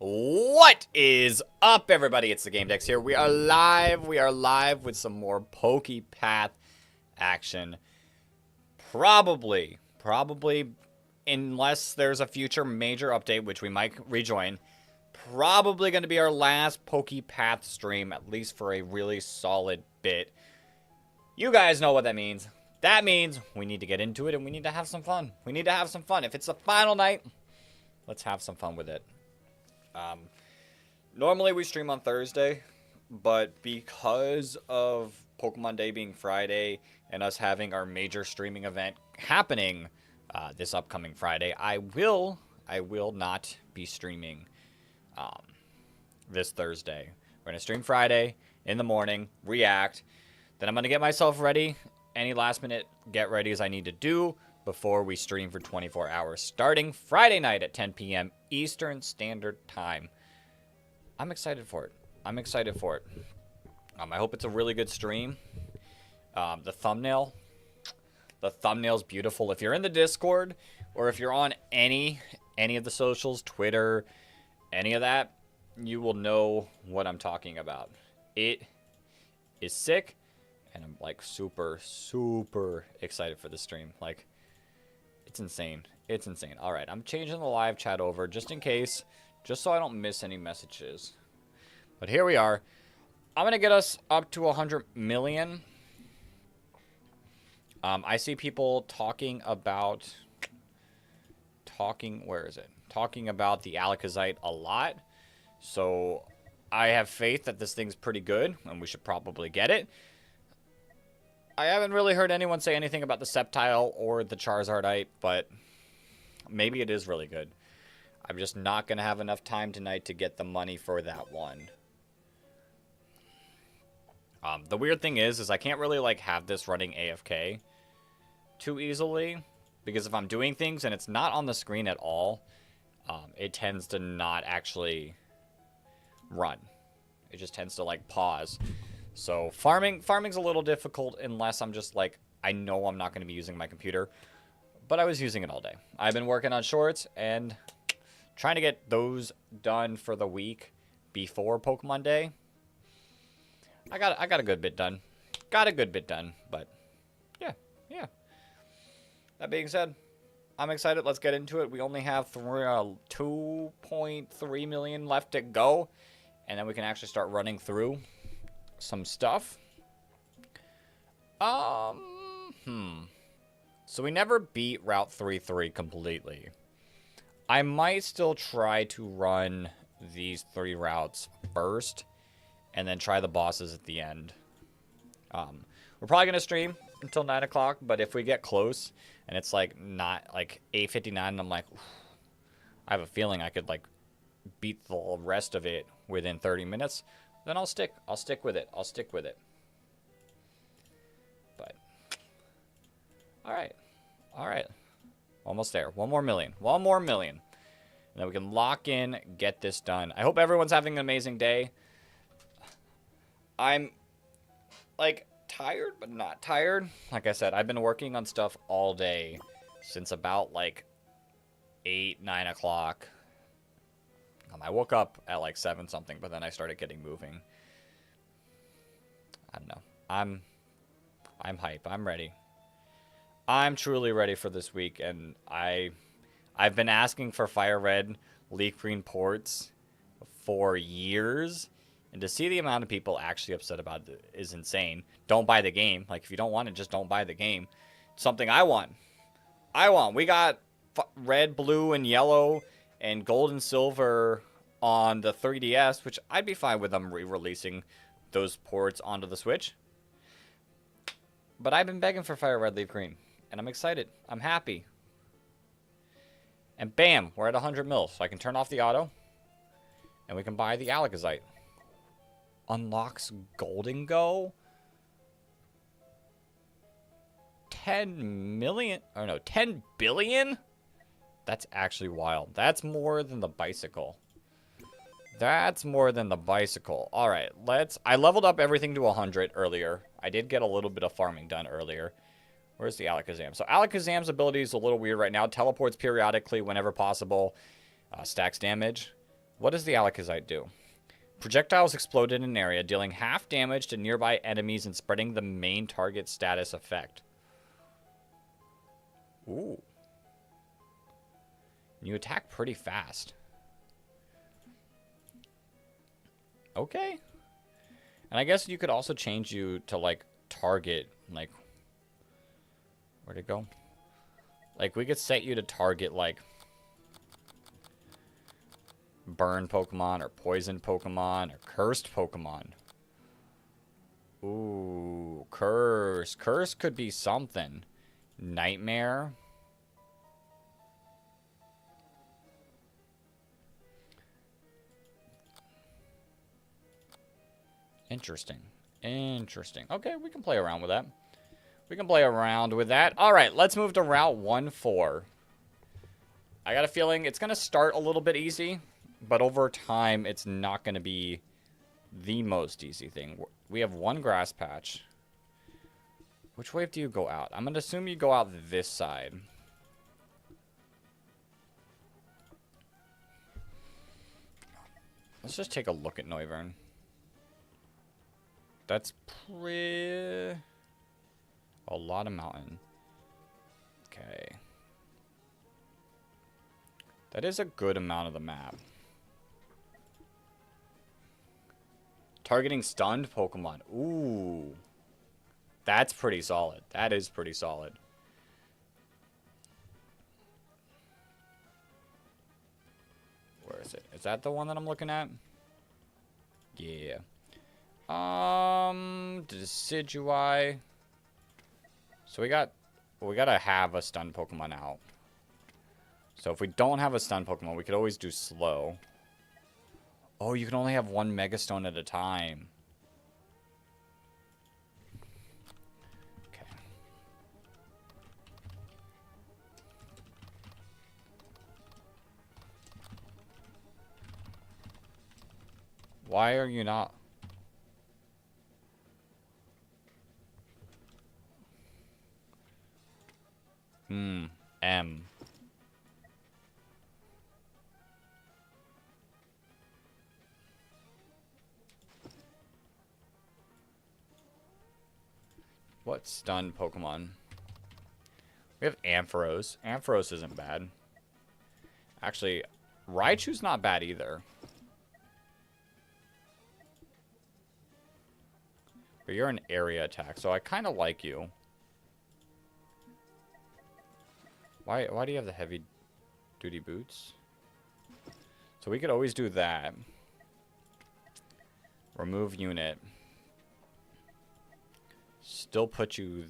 What is up, everybody? It's the Game Dex here. We are live. We are live with some more PokePath action. Probably, unless there's a future major update, which we might rejoin, probably going to be our last PokePath stream, at least for a really solid bit. You guys know what that means. That means we need to get into it and we need to have some fun. We need to have some fun. If it's the final night, let's have some fun with it. Normally we stream on Thursday, but because of Pokemon Day being Friday and us having our major streaming event happening this upcoming Friday, I will not be streaming this Thursday. We're going to stream Friday in the morning, react, then I'm going to get myself ready, any last minute get readies I need to do before we stream for 24 hours, starting Friday night at 10 p.m. Eastern Standard Time. I'm excited for it. I hope it's a really good stream. The thumbnail's beautiful. If you're in the Discord or if you're on any of the socials, Twitter, any of that, you will know what I'm talking about. It is sick, and I'm like super excited for the stream. Like, it's insane. It's insane. All right, I'm changing the live chat over just in case, just so I don't miss any messages. But here we are. I'm going to get us up to 100 million. I see people talking about the Alakazite a lot. So I have faith that this thing's pretty good, and we should probably get it. I haven't really heard anyone say anything about the Sceptile or the Charizardite, but maybe it is really good. I'm just not going to have enough time tonight to get the money for that one. The weird thing is I can't really like have this running AFK too easily, because if I'm doing things and it's not on the screen at all, it tends to not actually run. It just tends to like pause. So farming's a little difficult unless I'm just like, I know I'm not going to be using my computer, but I was using it all day. I've been working on shorts and trying to get those done for the week before Pokemon Day. I got a good bit done. But yeah. That being said, I'm excited. Let's get into it. We only have 2.3 million left to go, and then we can actually start running through some stuff. So we never beat Route 33 completely. I might still try to run these 3 routes first and then try the bosses at the end. We're probably going to stream until 9 o'clock, but if we get close and it's like not like 8:59 and I'm like, I have a feeling I could like beat the rest of it within 30 minutes, then I'll stick with it. But all right. Almost there. One more million. And then we can lock in, get this done. I hope everyone's having an amazing day. I'm like tired, but not tired. Like I said, I've been working on stuff all day since about like 8-9 o'clock. I woke up at like 7 something, but then I started getting moving. I don't know. I'm hype. I'm ready. I'm truly ready for this week, and I've been asking for Fire Red, Leaf Green ports for years, and to see the amount of people actually upset about it is insane. Don't buy the game. Like, if you don't want it, just don't buy the game. It's something I want. We got red, blue, and yellow, and gold and silver on the 3DS, which I'd be fine with them re-releasing those ports onto the Switch. But I've been begging for Fire Red, Leaf Green, and I'm excited. I'm happy. And bam, we're at 100 mil, so I can turn off the auto, and we can buy the Alakazite. Unlocks Golden Go. 10 million, or no, 10 billion? That's actually wild. That's more than the bicycle. All right, I leveled up everything to 100 earlier. I did get a little bit of farming done earlier. Where's the Alakazam? So Alakazam's ability is a little weird right now. Teleports periodically whenever possible. Stacks damage. What does the Alakazite do? Projectiles explode in an area, dealing half damage to nearby enemies and spreading the main target status effect. Ooh. You attack pretty fast. Okay. And I guess you could also change you to, like, target, like... Where'd it go? Like, we could set you to target, like... burn Pokemon, or poison Pokemon, or cursed Pokemon. Ooh, curse. Curse could be something. Nightmare. Interesting. Interesting. Okay, we can play around with that. We can play around with that. All right, let's move to Route 1-4. I got a feeling it's going to start a little bit easy, but over time, it's not going to be the most easy thing. We have one grass patch. Which way do you go out? I'm going to assume you go out this side. Let's just take a look at Noivern. That's pretty... a lot of mountain. Okay. That is a good amount of the map. Targeting stunned Pokemon. Ooh. That's pretty solid. That is pretty solid. Where is it? Is that the one that I'm looking at? Yeah. Decidueye. So we gotta have a stun Pokemon out. So if we don't have a stun Pokemon, we could always do slow. Oh, you can only have one Mega Stone at a time. Okay. Why are you not? M. What stun Pokemon? We have Ampharos. Ampharos isn't bad. Actually, Raichu's not bad either. But you're an area attack, so I kind of like you. Why do you have the heavy duty boots? So we could always do that. Remove unit. Still put you...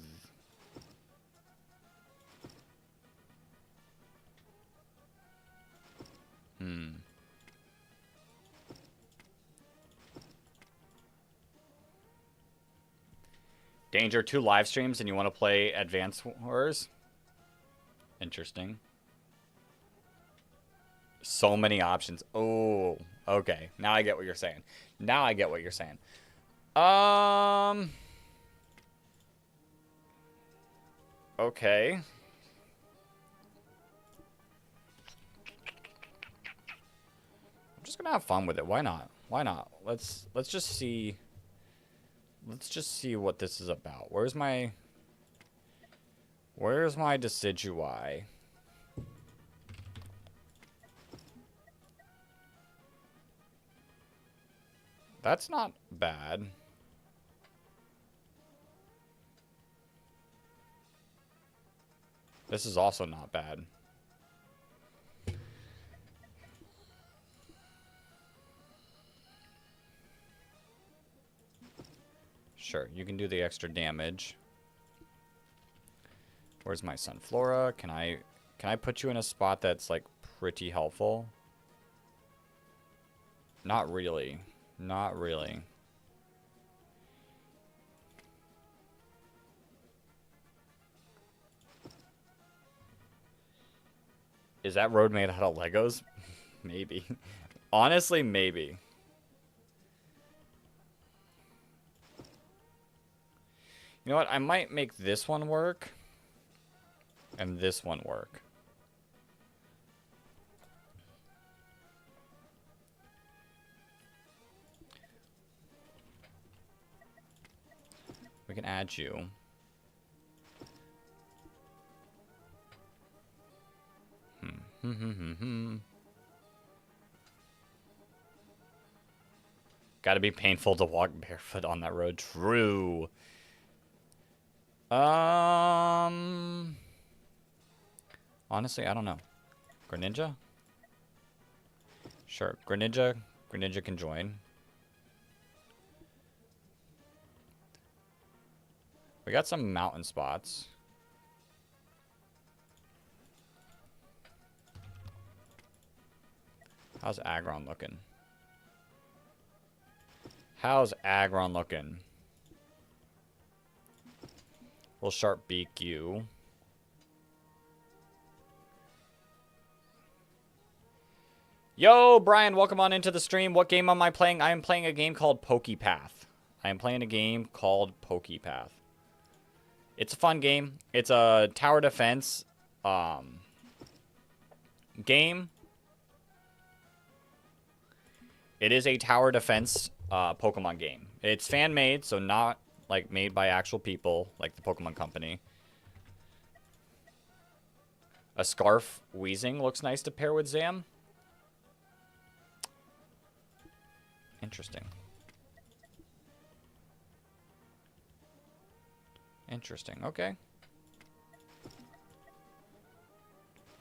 Danger, 2 live streams and you want to play Advance Wars? Interesting. So many options. Oh, okay. Now I get what you're saying. Now I get what you're saying. Okay. I'm just gonna have fun with it. Why not? Why not? Let's just see. Let's just see what this is about. Where's my Decidueye? That's not bad. This is also not bad. Sure, you can do the extra damage. Where's my Sunflora? Can I put you in a spot that's like pretty helpful? Not really. Not really. Is that road made out of Legos? Maybe. Honestly, maybe. You know what? I might make this one work. And this one work. We can add you. Gotta be painful to walk barefoot on that road. True. Honestly, I don't know. Greninja? Sure. Greninja can join. We got some mountain spots. How's Aggron looking? How's Aggron looking? We'll Sharp Beak you. Yo, Brian, welcome on into the stream. What game am I playing? I am playing a game called PokePath. I am playing a game called PokePath. It's a fun game. It's a tower defense game. It is a tower defense Pokemon game. It's fan-made, so not like made by actual people, like the Pokemon Company. A Scarf Weezing looks nice to pair with Zam. Interesting. Interesting. Okay.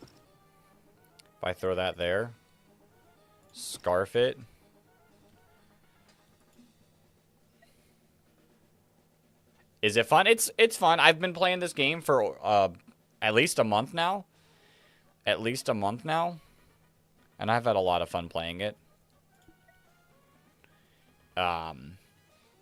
If I throw that there, Scarf it. Is it fun? It's fun. I've been playing this game for at least a month now. At least a month now. And I've had a lot of fun playing it.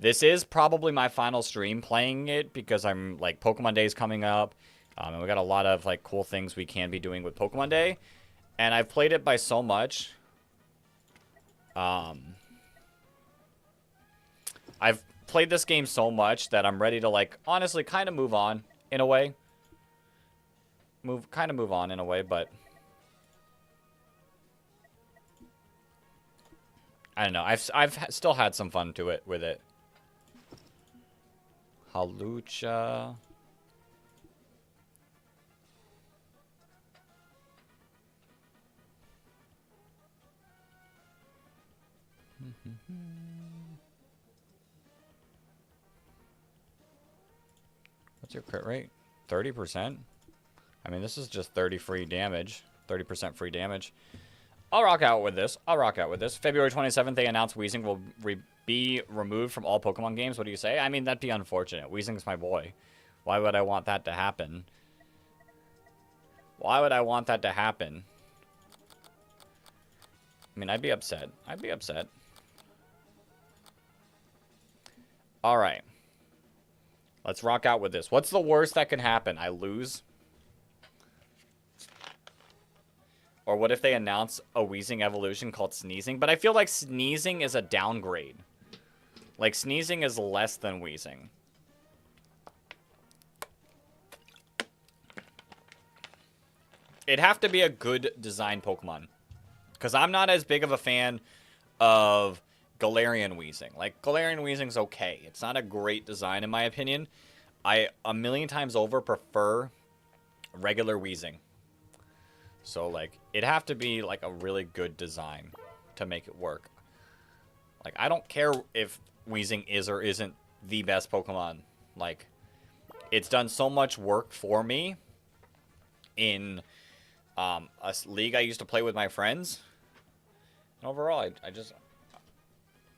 This is probably my final stream playing it because I'm like Pokemon Day is coming up. And we got a lot of like cool things we can be doing with Pokemon Day. And I've played it by so much. I've played this game so much that I'm ready to like honestly kind of move on in a way. Move on in a way, but I don't know. I've still had some fun with it. Halucha. What's your crit rate? 30%? I mean, this is just 30 free damage. 30% free damage. I'll rock out with this. February 27th, they announced Weezing will be removed from all Pokemon games. What do you say? I mean, that'd be unfortunate. Weezing's my boy. Why would I want that to happen? Why would I want that to happen? I mean, I'd be upset. Alright. Let's rock out with this. What's the worst that can happen? I lose? Or what if they announce a Weezing evolution called Sneezing? But I feel like Sneezing is a downgrade. Like, Sneezing is less than Weezing. It'd have to be a good design Pokemon. Because I'm not as big of a fan of Galarian Weezing. Like, Galarian Weezing's okay. It's not a great design, in my opinion. I, a million times over, prefer regular Weezing. So, like, it'd have to be, like, a really good design to make it work. Like, I don't care if Weezing is or isn't the best Pokemon. Like, it's done so much work for me in a league I used to play with my friends. And overall,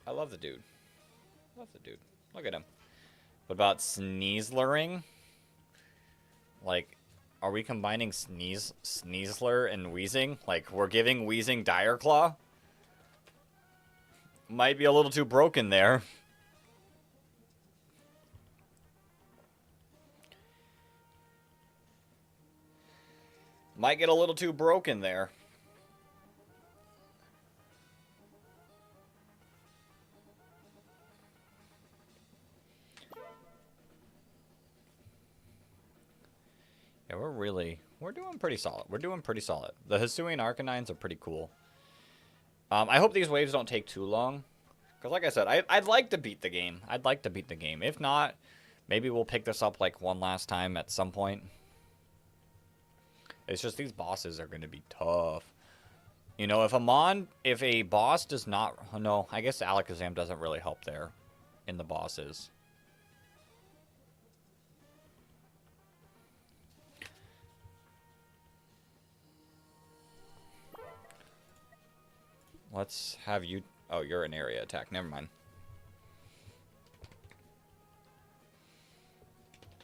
I love the dude. Look at him. What about Sneaslering? Like, are we combining Sneasler and Weezing? Like, we're giving Weezing Dire Claw? Might be a little too broken there. Might get a little too broken there. Yeah, we're doing pretty solid. The Hisuian Arcanines are pretty cool. I hope these waves don't take too long. Because like I said, I'd like to beat the game. If not, Maybe we'll pick this up like one last time at some point. It's just these bosses are going to be tough. You know, if a boss does not... No, I guess Alakazam doesn't really help there in the bosses. Let's have you... Oh, you're an area attack. Never mind.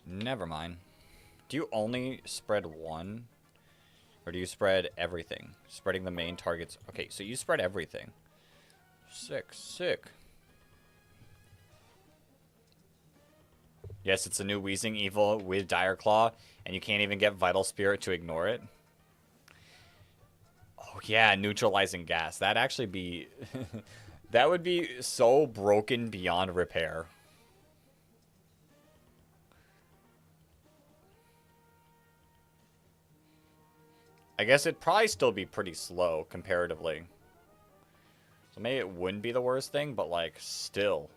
Never mind. Do you only spread one? Or do you spread everything? Spreading the main targets. Okay, so you spread everything. Sick, sick. Yes, it's a new Wheezing Evil with Dire Claw, and you can't even get Vital Spirit to ignore it. Oh yeah, neutralizing gas. That'd actually be... that would be so broken beyond repair. I guess it'd probably still be pretty slow, comparatively. So maybe it wouldn't be the worst thing, but, like, still.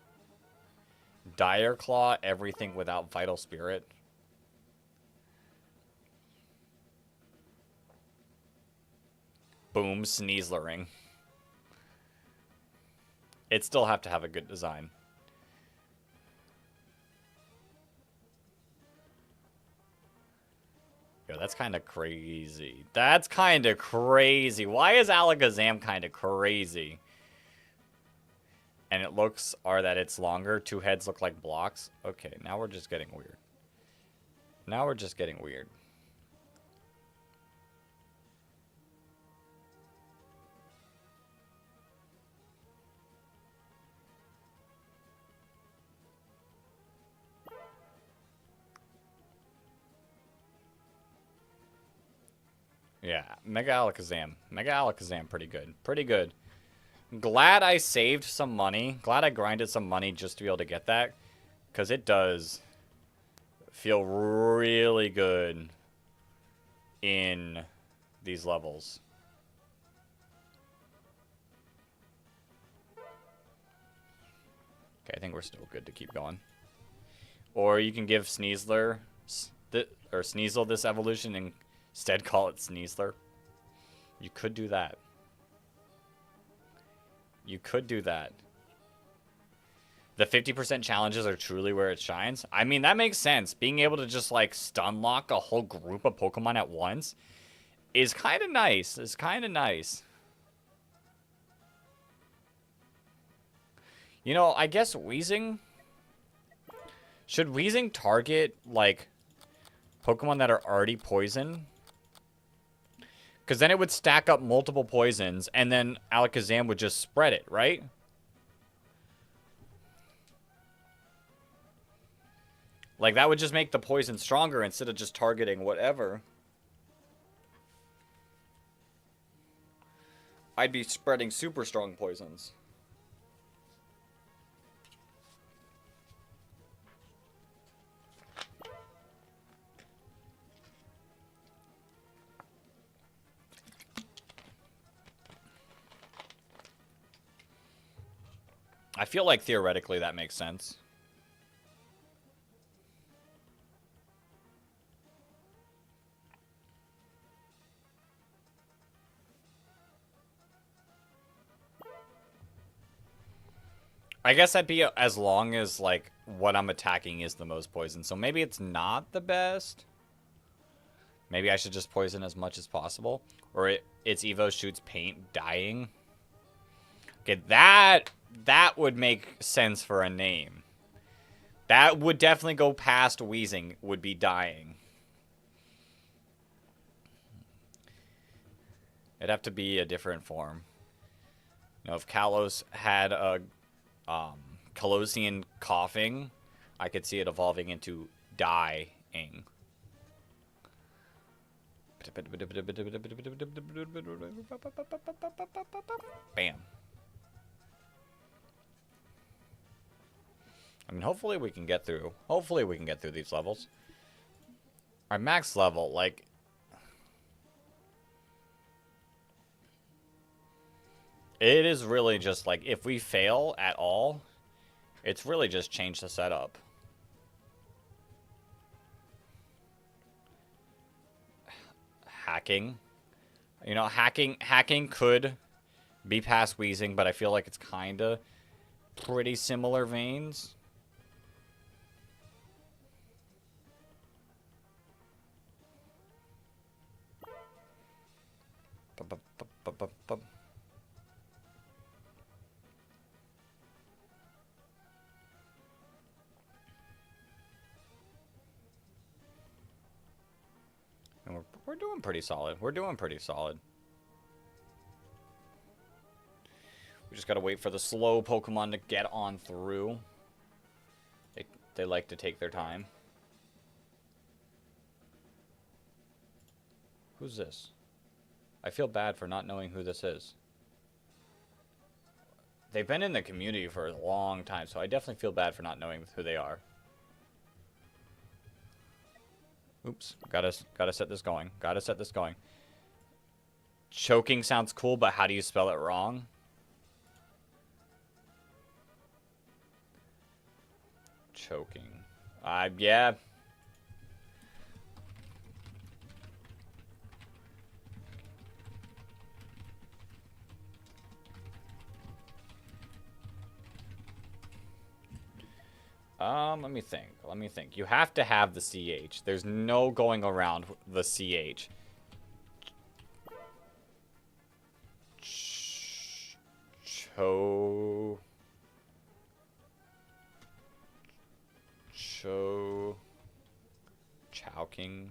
Dire Claw, everything without Vital Spirit. Boom, Sneaslering. It'd still have to have a good design. Yo, that's kind of crazy. That's kind of crazy. Why is Alakazam kind of crazy? And it looks, or that it's longer. Two heads look like blocks. Okay, now we're just getting weird. Now we're just getting weird. Yeah, Mega Alakazam. Mega Alakazam, pretty good. Pretty good. Glad I saved some money. Glad I grinded some money just to be able to get that. Because it does feel really good in these levels. Okay, I think we're still good to keep going. Or you can give Sneasler or Sneasel this evolution and instead call it Sneasler. You could do that. You could do that. The 50% challenges are truly where it shines. I mean, that makes sense. Being able to just, like, stun lock a whole group of Pokemon at once is kind of nice. It's kind of nice. You know, I guess Weezing... Should Weezing target, like, Pokemon that are already poison? Because then it would stack up multiple poisons, and then Alakazam would just spread it, right? Like, that would just make the poison stronger instead of just targeting whatever. I'd be spreading super strong poisons. I feel like theoretically that makes sense. I guess that'd be as long as, like, what I'm attacking is the most poison. So maybe it's not the best. Maybe I should just poison as much as possible. Or its Evo shoots paint dying. Okay, that would make sense for a name. That would definitely go past Wheezing, would be dying. It'd have to be a different form. You know, if Kalos had a Kalosian coughing, I could see it evolving into dying. Bam. I mean, hopefully we can get through. Hopefully we can get through these levels. Our max level, like... It is really just, like, if we fail at all, it's really just change the setup. hacking. You know, hacking could be past wheezing, but I feel like it's kind of pretty similar veins. And we're doing pretty solid. We're doing pretty solid. We just gotta wait for the slow Pokemon to get on through. They like to take their time. Who's this? I feel bad for not knowing who this is. They've been in the community for a long time, so I definitely feel bad for not knowing who they are. Oops, gotta set this going. Gotta set this going. Choking sounds cool, but how do you spell it wrong? Choking. Yeah. Let me think. Let me think. You have to have the CH. There's no going around the CH. Chowking.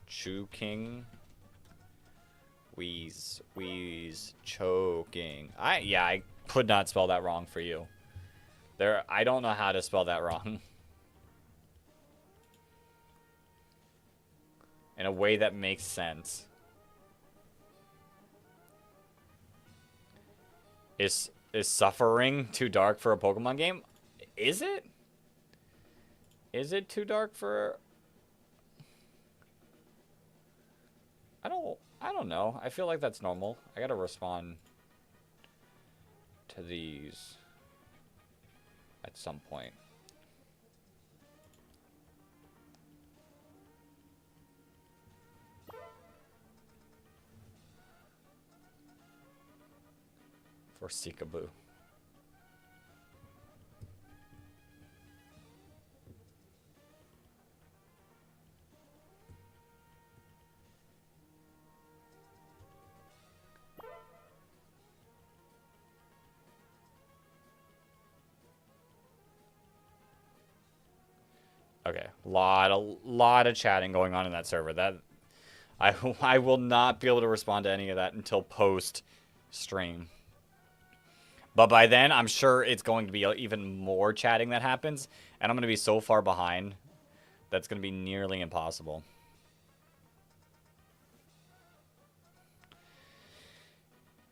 Chooking. Wheeze, choking. I could not spell that wrong for you. I don't know how to spell that wrong. In a way that makes sense. Is suffering too dark for a Pokemon game? Is it? Is it too dark for... I don't know. I feel like that's normal. I gotta respond to these at some point. For Seekaboo. Okay, lot of chatting going on in that server. That I will not be able to respond to any of that until post stream. But by then, I'm sure it's going to be even more chatting that happens, and I'm going to be so far behind that's going to be nearly impossible.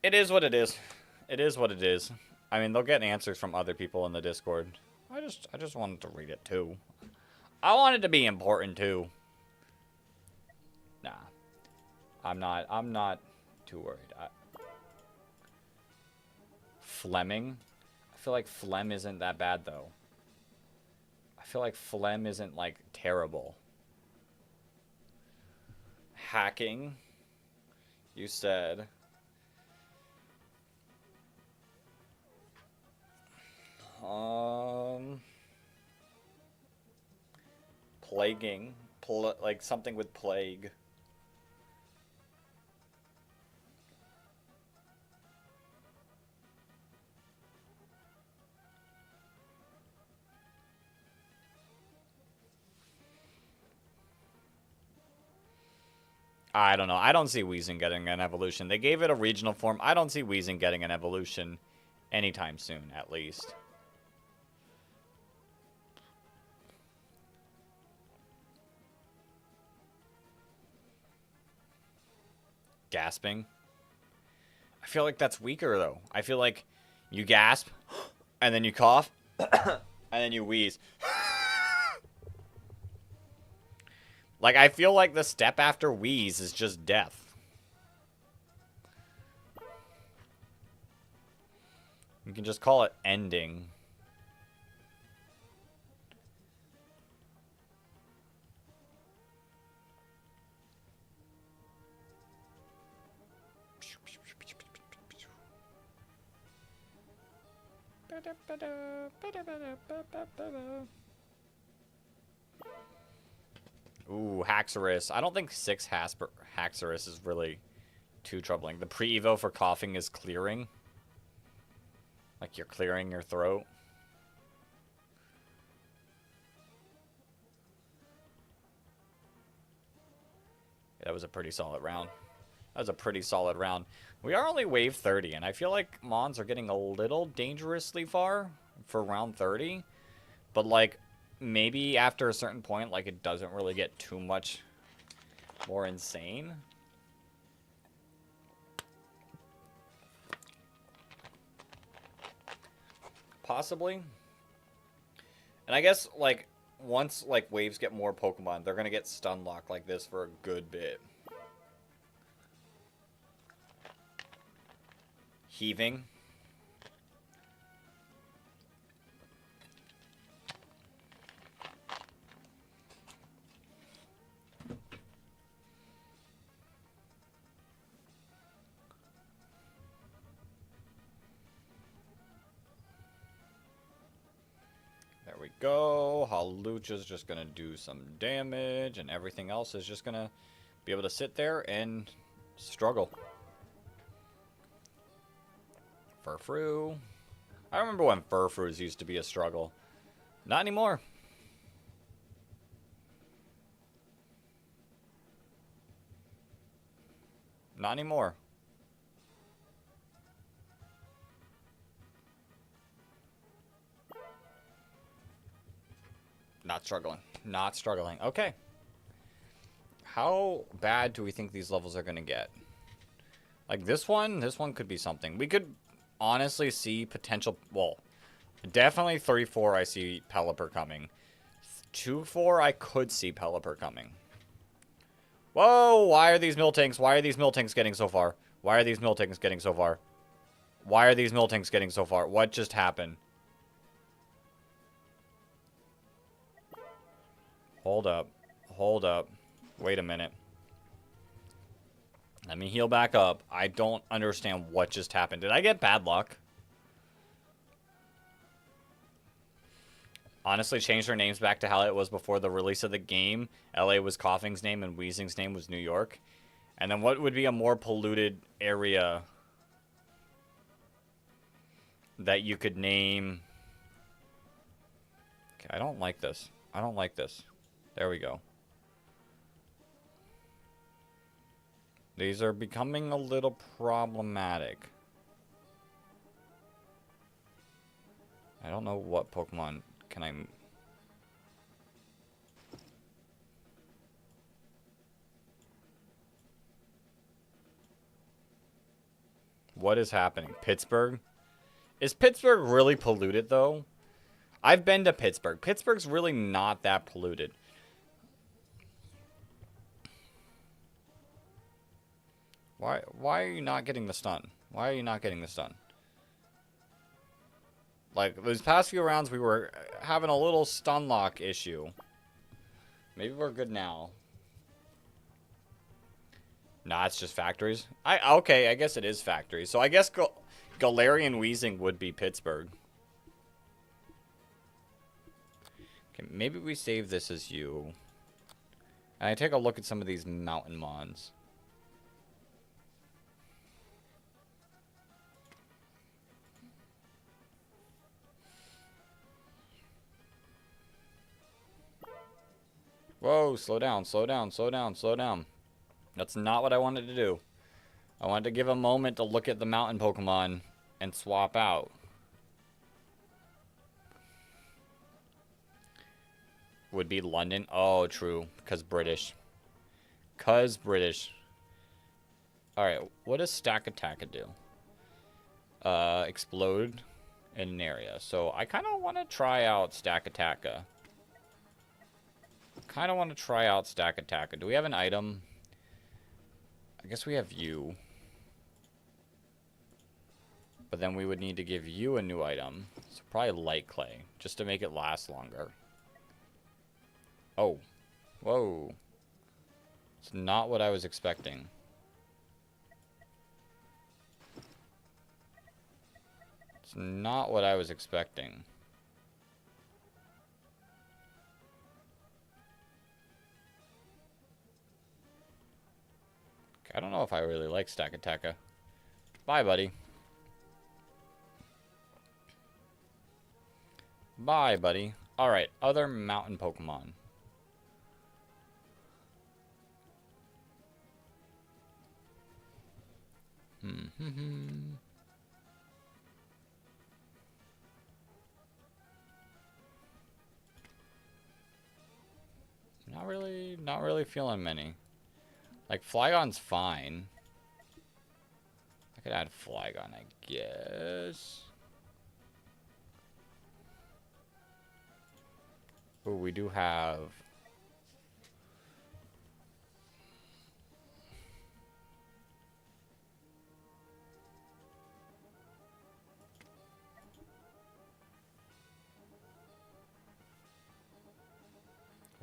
It is what it is. It is what it is. I mean, they'll get answers from other people in the Discord. I just wanted to read it too. I want it to be important too. Nah. I'm not too worried. Flemming? I feel like phlegm isn't that bad though. I feel like phlegm isn't like terrible. Hacking? You said. Plaguing. Like something with plague. I don't know. I don't see Weezing getting an evolution. They gave it a regional form. I don't see Weezing getting an evolution anytime soon, at least. Gasping. I feel like that's weaker, though. I feel like you gasp, and then you cough, and then you wheeze. Like, I feel like the step after wheeze is just death. You can just call it ending. Ooh, Haxorus. I don't think 6 Haxorus is really too troubling. The pre-evo for coughing is clearing. Like you're clearing your throat. That was a pretty solid round. That was a pretty solid round. We are only wave 30, and I feel like Mons are getting a little dangerously far for round 30. But, like, maybe after a certain point, like, it doesn't really get too much more insane. Possibly. And I guess, like, once, like, waves get more Pokemon, they're gonna get stun locked like this for a good bit. Heaving. There we go. Halucha's just gonna do some damage, and everything else is just gonna be able to sit there and struggle. Furfrou. I remember when Furfrous used to be a struggle. Not anymore. Not anymore. Not struggling. Not struggling. Okay. How bad do we think these levels are going to get? Like this one could be something. We could honestly see potential... Well, definitely 3-4 I see Pelipper coming. 2-4 I could see Pelipper coming. Whoa! Why are these Miltanks? Why are these Miltanks getting so far? Why are these Miltanks getting so far? Why are these Miltanks getting so far? What just happened? Hold up. Hold up. Wait a minute. Let me heal back up. I don't understand what just happened. Did I get bad luck? Honestly, changed their names back to how it was before the release of the game. LA was Coughing's name and Wheezing's name was New York. And then what would be a more polluted area that you could name? Okay, I don't like this. I don't like this. There we go. These are becoming a little problematic. I don't know what Pokemon can I... What is happening? Pittsburgh? Is Pittsburgh really polluted, though? I've been to Pittsburgh. Pittsburgh's really not that polluted. Why are you not getting the stun? Why are you not getting the stun? Like, those past few rounds, we were having a little stun lock issue. Maybe we're good now. Nah, it's just factories. Okay, I guess it is factories. So I guess Galarian Weezing would be Pittsburgh. Okay, maybe we save this as you. And I take a look at some of these mountain mons. Whoa, slow down, slow down, slow down, slow down. That's not what I wanted to do. I wanted to give a moment to look at the mountain Pokemon and swap out. Would be London. Oh, true. Because British. Because British. Alright, what does Stack Attack do? Explode in an area. So I kind of want to try out Stack Attacka. Kind of want to try out Stack Attacka. Do we have an item? I guess we have you. But then we would need to give you a new item. So probably Light Clay. Just to make it last longer. Oh. Whoa. It's not what I was expecting. It's not what I was expecting. I don't know if I really like Stakataka. Bye, buddy. Bye, buddy. Alright, other mountain Pokemon. Not really feeling many. Like, Flygon's fine. I could add Flygon, I guess. Oh, we do have...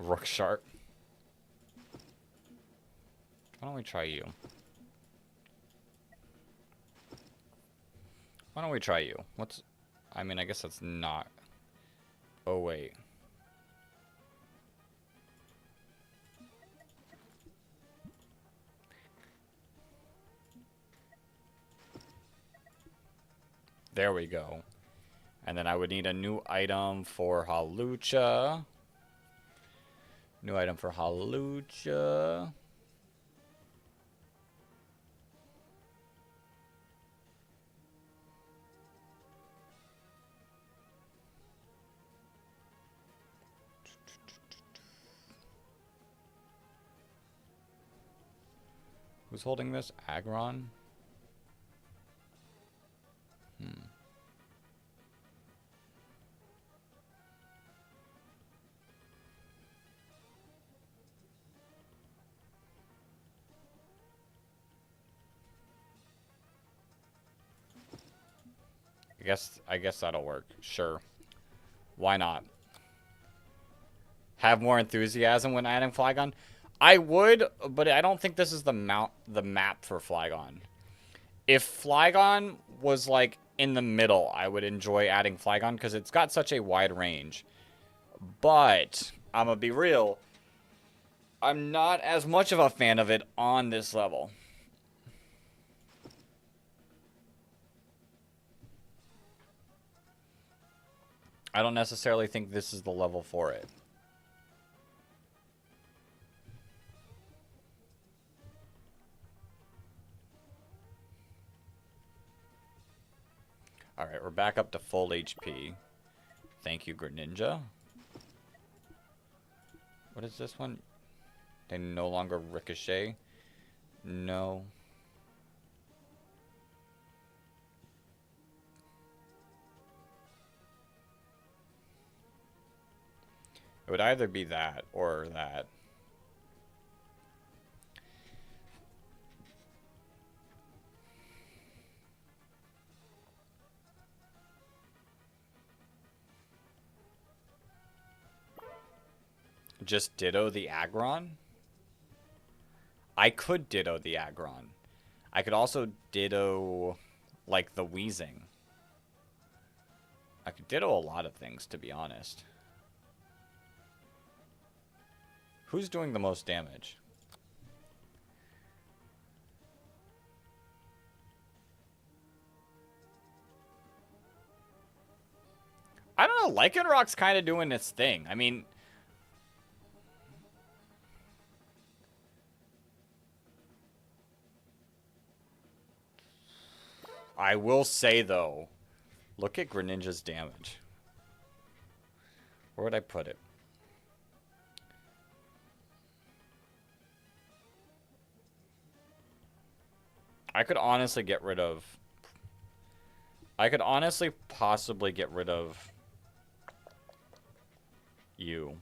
Rookshark. Why don't we try you? Why don't we try you? What's... I mean, I guess that's not... Oh, wait. There we go. And then I would need a new item for Hawlucha. New item for Hawlucha. Who's holding this? Aggron? I guess that'll work. Sure. Why not? Have more enthusiasm when adding Flygon? I would, but I don't think this is the map for Flygon. If Flygon was like in the middle, I would enjoy adding Flygon because it's got such a wide range. But I'm gonna be real, I'm not as much of a fan of it on this level. I don't necessarily think this is the level for it. Alright, we're back up to full HP. Thank you, Greninja. What is this one? They no longer ricochet? No. It would either be that or that. Just ditto the Aggron? I could ditto the Aggron. I could also ditto, like, the Weezing. I could ditto a lot of things, to be honest. Who's doing the most damage? I don't know. Lycanroc's kind of doing its thing. I mean... I will say, though, look at Greninja's damage. Where would I put it? I could honestly get rid of... I could honestly possibly get rid of you.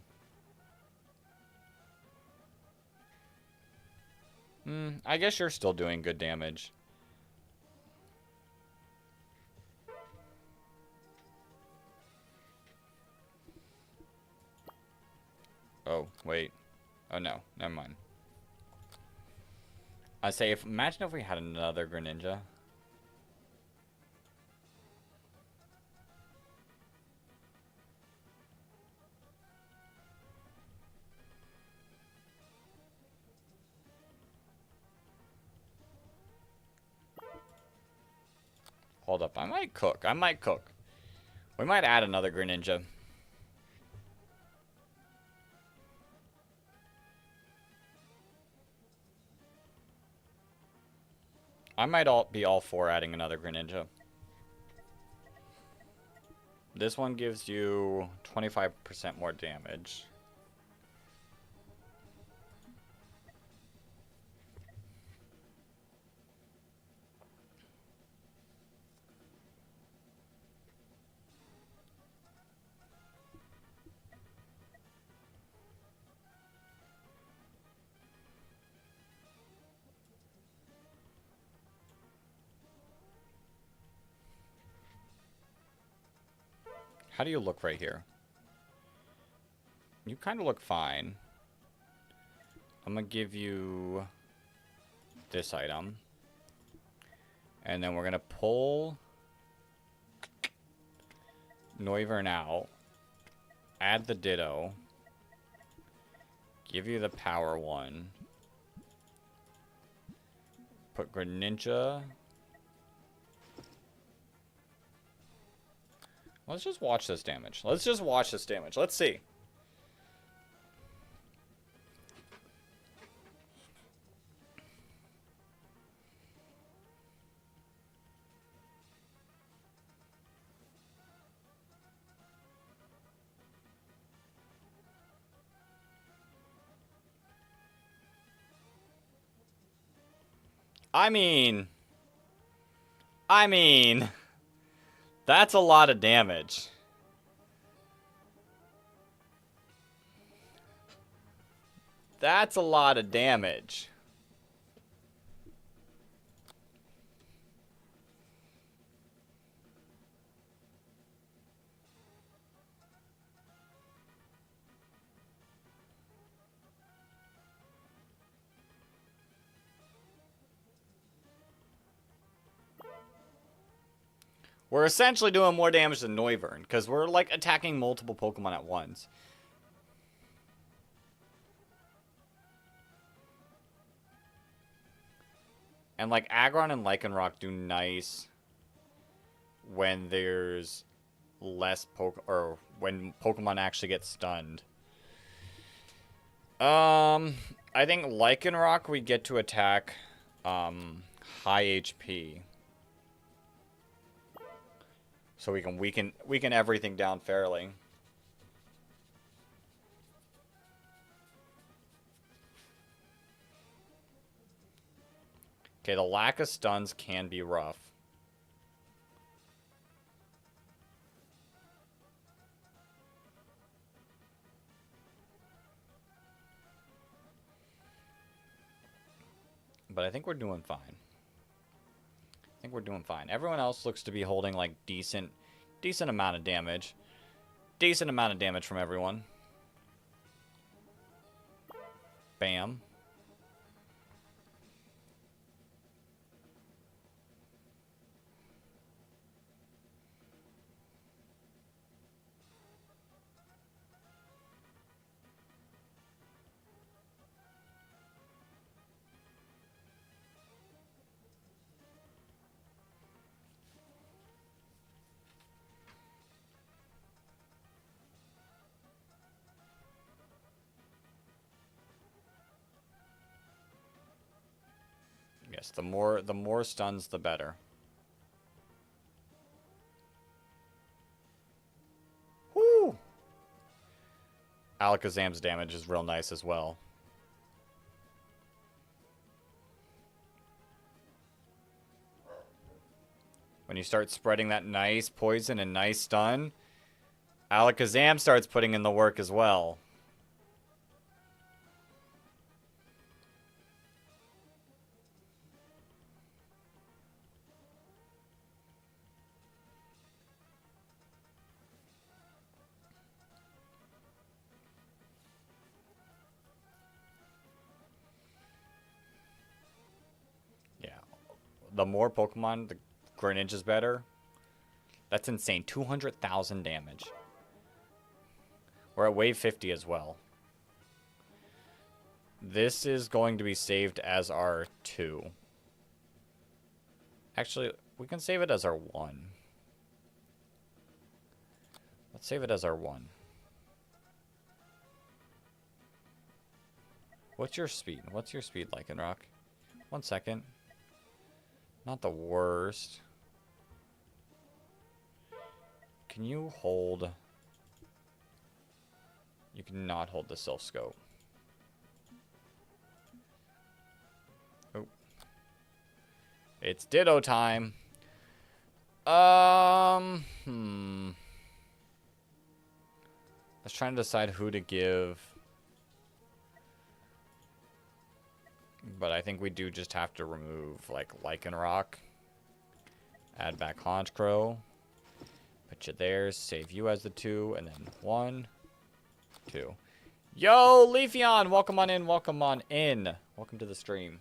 I guess you're still doing good damage. Oh, wait. Oh, no. Never mind. I say, imagine if we had another Greninja. Hold up. I might cook. I might cook. We might add another Greninja. I might be all for adding another Greninja. This one gives you 25% more damage. How do you look right here? You kind of look fine. I'm going to give you this item. And then we're going to pull Noivern out. Add the Ditto. Give you the power one. Put Greninja. Let's just watch this damage. Let's just watch this damage. Let's see. I mean, that's a lot of damage. That's a lot of damage. We're essentially doing more damage than Noivern, because we're, like, attacking multiple Pokemon at once. And, like, Aggron and Lycanroc do nice when there's less or when Pokemon actually get stunned. I think Lycanroc we get to attack, high HP. So we can weaken everything down fairly. Okay, the lack of stuns can be rough. But I think we're doing fine. I think we're doing fine. Everyone else looks to be holding, like, decent amount of damage. Decent amount of damage from everyone. Bam. Yes, the more stuns, the better. Woo! Alakazam's damage is real nice as well. When you start spreading that nice poison and nice stun, Alakazam starts putting in the work as well. The more Pokemon, the Greninja's better. That's insane. 200,000 damage. We're at wave 50 as well. This is going to be saved as our 2. Actually, We can save it as our 1. Let's save it as our 1. What's your speed? What's your speed like in Rock? 1 second. Not the worst. Can you hold... You cannot hold the self-scope. Oh. It's Ditto time. I was trying to decide who to give. But I think we do just have to remove, like Lycanroc. Add back Honchkrow. Put you there. Save you as the 2. And then 1, 2. Yo, Leafeon! Welcome on in. Welcome on in. Welcome to the stream.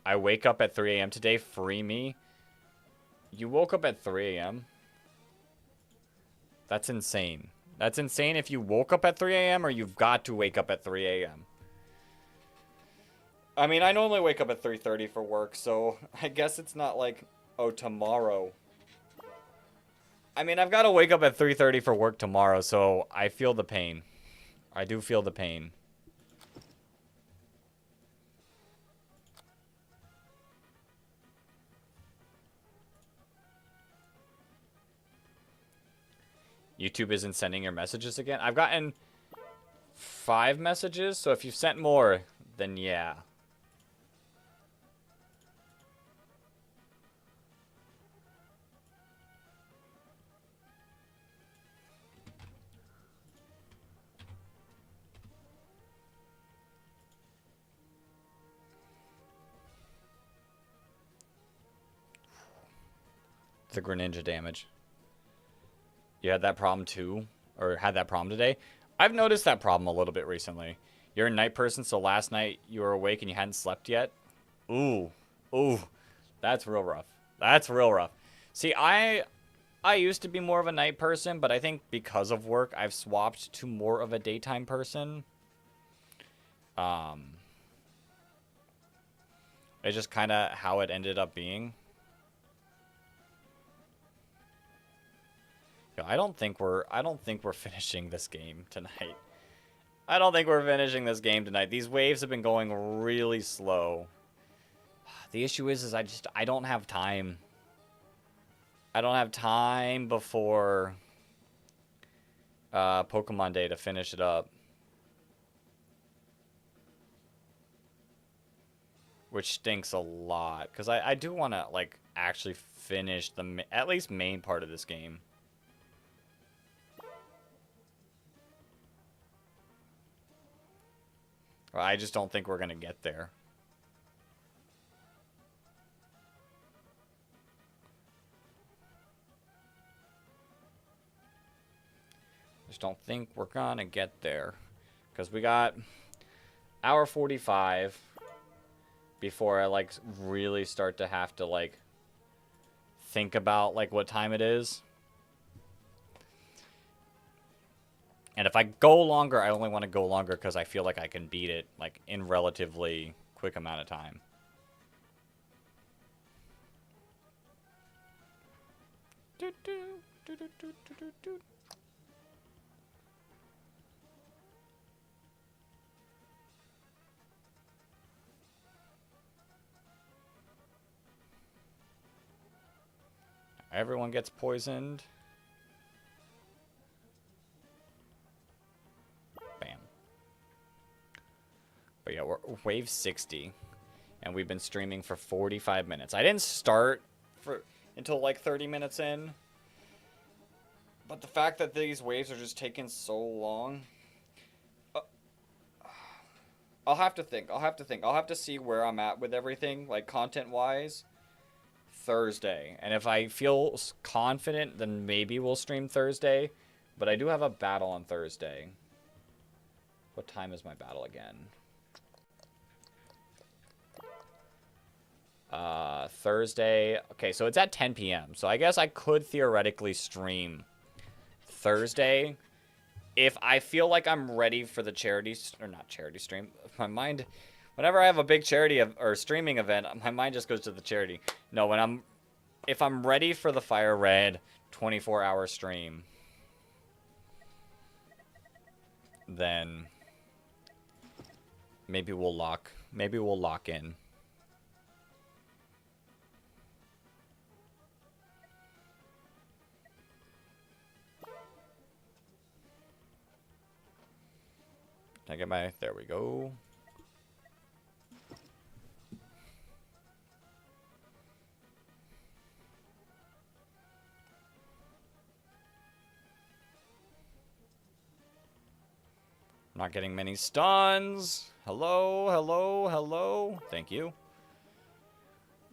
I wake up at 3 a.m. today. Free me. You woke up at 3 a.m.? That's insane. That's insane if you woke up at 3 a.m. or you've got to wake up at 3 a.m. I mean, I normally wake up at 3:30 for work, so I guess it's not like, oh, tomorrow. I mean, I've got to wake up at 3:30 for work tomorrow, so I feel the pain. I do feel the pain. YouTube isn't sending your messages again. I've gotten 5 messages, so if you've sent more, then yeah. The Greninja damage. You had that problem too? Or had that problem today? I've noticed that problem a little bit recently. You're a night person, so last night you were awake and you hadn't slept yet? Ooh. Ooh. That's real rough. That's real rough. See, I used to be more of a night person, but I think because of work, I've swapped to more of a daytime person. It's just kind of how it ended up being. I don't think we're finishing this game tonight. I don't think we're finishing this game tonight. These waves have been going really slow. The issue is I don't have time. I don't have time before Pokemon Day to finish it up. Which stinks a lot, because I do want to, like, actually finish the at least main part of this game. I just don't think we're going to get there. Just don't think we're going to get there. Because we got hour 45 before I, like, really start to have to, like, think about, like, what time it is. And if I go longer, I only want to go longer because I feel like I can beat it, like, in relatively quick amount of time. Everyone gets poisoned. Bam. But yeah, we're wave 60. And we've been streaming for 45 minutes. I didn't start until like 30 minutes in. But the fact that these waves are just taking so long. I'll have to think. I'll have to see where I'm at with everything, like content-wise. Thursday. And if I feel confident, then maybe we'll stream Thursday. But I do have a battle on Thursday. What time is my battle again? Thursday. Okay, so it's at 10 p.m. So I guess I could theoretically stream Thursday. if I feel like I'm ready for the charity, or not charity stream, my mind, whenever I have a big charity or streaming event, my mind just goes to the charity. No, if I'm ready for the Fire Red 24-hour stream, then maybe we'll lock in. Can I get my, there we go. Not getting many stuns. Hello, hello, hello. Thank you.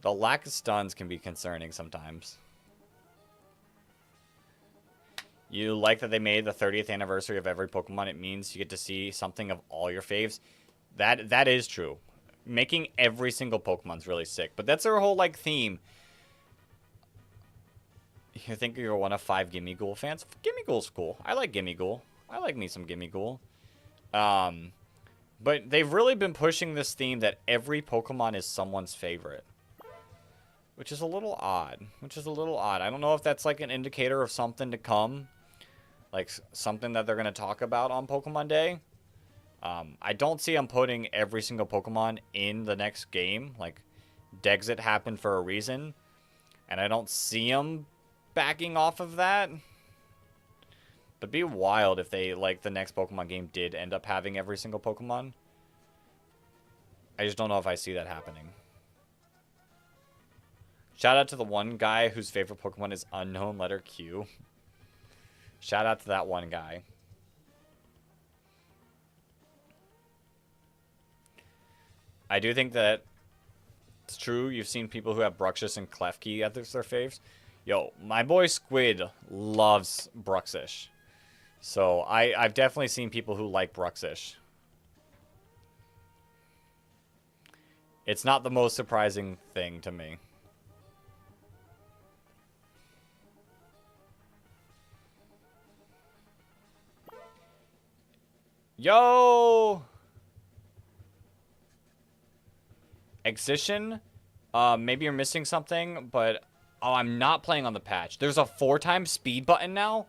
The lack of stuns can be concerning sometimes. You like that they made the 30th anniversary of every Pokemon. It means you get to see something of all your faves. That is true. Making every single Pokemon's really sick. But that's their whole, like, theme. You think you're one of 5 Gimmighoul fans? Gimmighoul's cool. I like Gimmighoul. I like me some Gimmighoul. But they've really been pushing this theme that every Pokemon is someone's favorite. Which is a little odd. I don't know if that's like an indicator of something to come. Like something that they're going to talk about on Pokemon Day. I don't see them putting every single Pokemon in the next game. Like, Dexit happened for a reason. And I don't see them backing off of that. But be wild if they, like, the next Pokemon game did end up having every single Pokemon. I just don't know if I see that happening. Shout out to the one guy whose favorite Pokemon is unknown letter Q. Shout out to that one guy. I do think that it's true. You've seen people who have Bruxish and Klefki as their faves. Yo, my boy Squid loves Bruxish. So I've definitely seen people who like Bruxish. It's not the most surprising thing to me. Yo! Excision? Maybe you're missing something, but... Oh, I'm not playing on the patch. There's a 4x speed button now?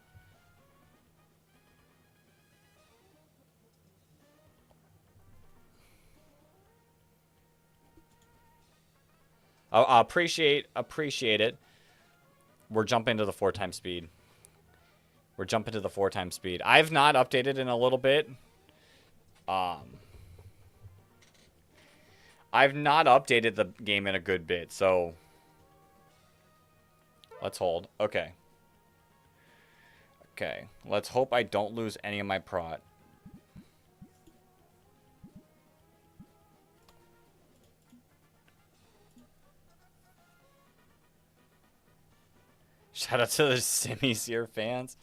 I appreciate it. We're jumping to the 4x speed. I've not updated in a little bit. I've not updated the game in a good bit, so let's hold. Okay. Let's hope I don't lose any of my prot. Shout out to the Simisear fans.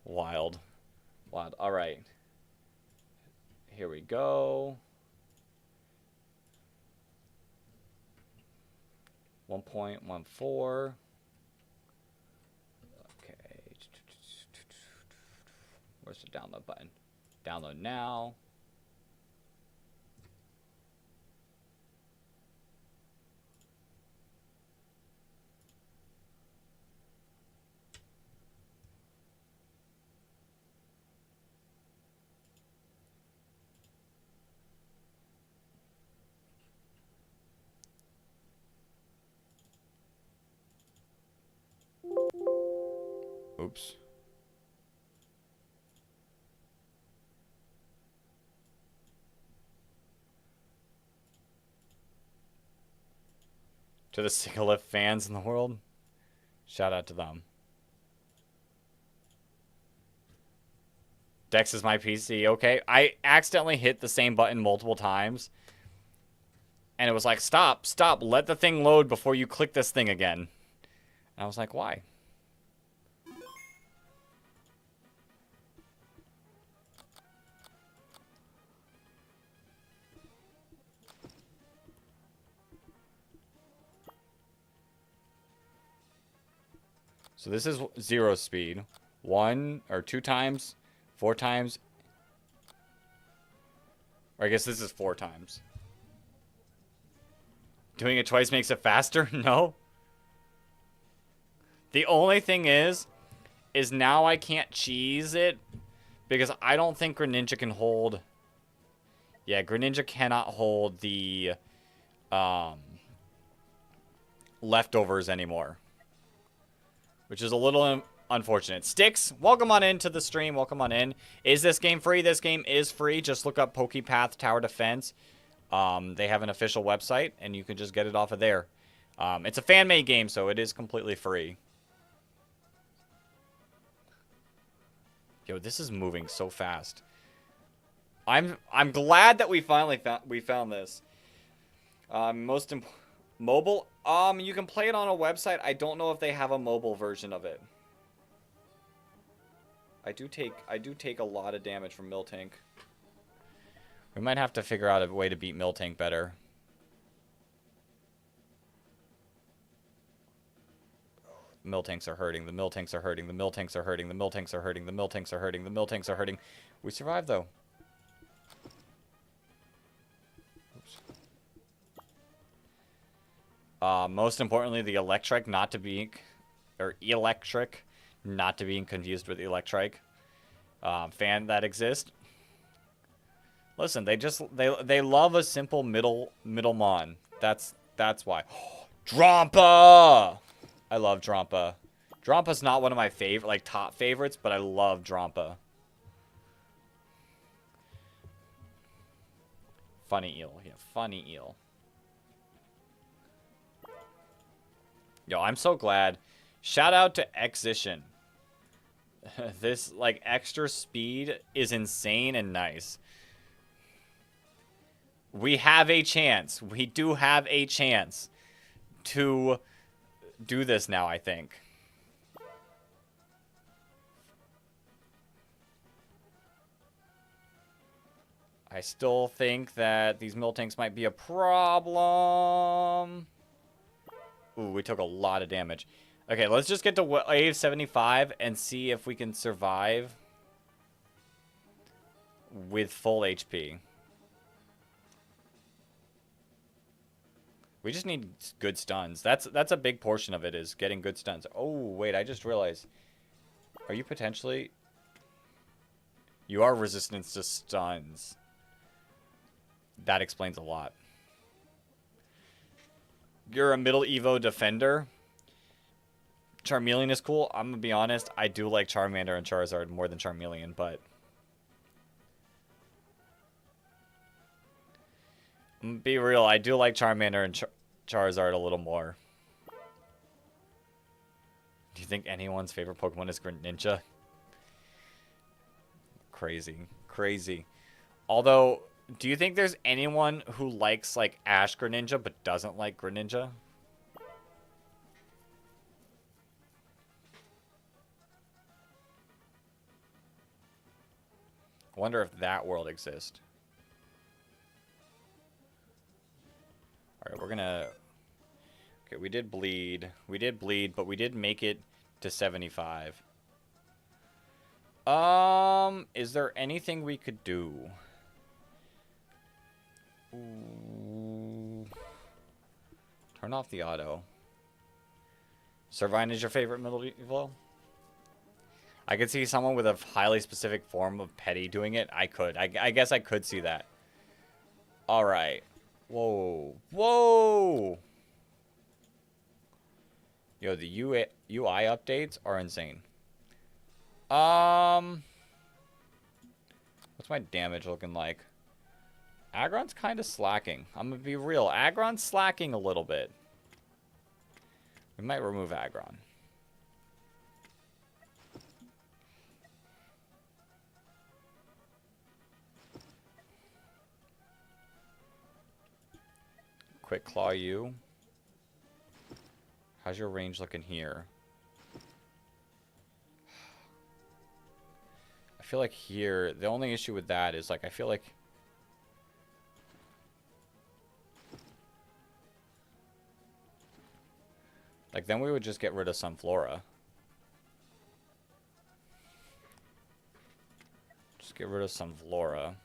Wild. All right. Here we go. 1.14. Okay. Where's the download button? Download now. Oops. To the Sigalith fans in the world, shout out to them. Dex is my PC. Okay, I accidentally hit the same button multiple times. And it was like, stop, let the thing load before you click this thing again. And I was like, why? So this is 0 speed. 1 or 2 times 4 times. Or I guess this is 4 times. Doing it twice makes it faster? No. The only thing is now I can't cheese it because I don't think Greninja can hold. Yeah, Greninja cannot hold the leftovers anymore, which is a little unfortunate. Sticks, welcome on into the stream. Welcome on in. Is this game free? This game is free. Just look up PokePath Tower Defense. They have an official website, and you can just get it off of there. It's a fan-made game, so it is completely free. Yo, this is moving so fast. I'm glad that we finally found this. Mobile. You can play it on a website. I don't know if they have a mobile version of it. I do take a lot of damage from Miltank. We might have to figure out a way to beat Miltank better. Miltanks are hurting. The Miltanks are hurting. The Miltanks are hurting. The Miltanks are hurting. The Miltanks are hurting. The Miltanks are hurting. We survived though. Most importantly, the Electric not to be, or Electric, not to be confused with Electric. Fan that exists. Listen, they love a simple middle mon. That's why. Drampa! I love Drampa. Drampa's not one of my favorite, like top favorites, but I love Drampa. Funny eel, yeah, funny eel. Yo, I'm so glad. Shout out to Excision. This, like, extra speed is insane and nice. We have a chance. We do have a chance to do this now, I think. I still think that these Miltanks might be a problem. Ooh, we took a lot of damage. Okay, let's just get to wave 75 and see if we can survive with full HP. We just need good stuns. That's a big portion of it, is getting good stuns. Oh, wait, I just realized. Are you potentially... You are resistant to stuns. That explains a lot. You're a middle Evo defender. Charmeleon is cool. I'm going to be honest. I do like Charmander and Charizard more than Charmeleon, but... Be real, I do like Charmander and Charizard a little more. Do you think anyone's favorite Pokemon is Greninja? Crazy. Crazy. Although, do you think there's anyone who likes, like, Ash Greninja but doesn't like Greninja? I wonder if that world exists. Alright, we're gonna... Okay, we did bleed. We did bleed, but we did make it to 75. Is there anything we could do? Ooh. Turn off the auto. Servine is your favorite middle Evo? I could see someone with a highly specific form of Petty doing it. I could. I guess I could see that. Alright. Whoa. Whoa! Yo, the UI updates are insane. What's my damage looking like? Aggron's kind of slacking. I'm gonna be real. Aggron's slacking a little bit. We might remove Aggron. Quick Claw you. How's your range looking here? I feel like here, the only issue with that is, like, I feel like... Like, then we would just get rid of Sunflora. Let's get rid of some Flora.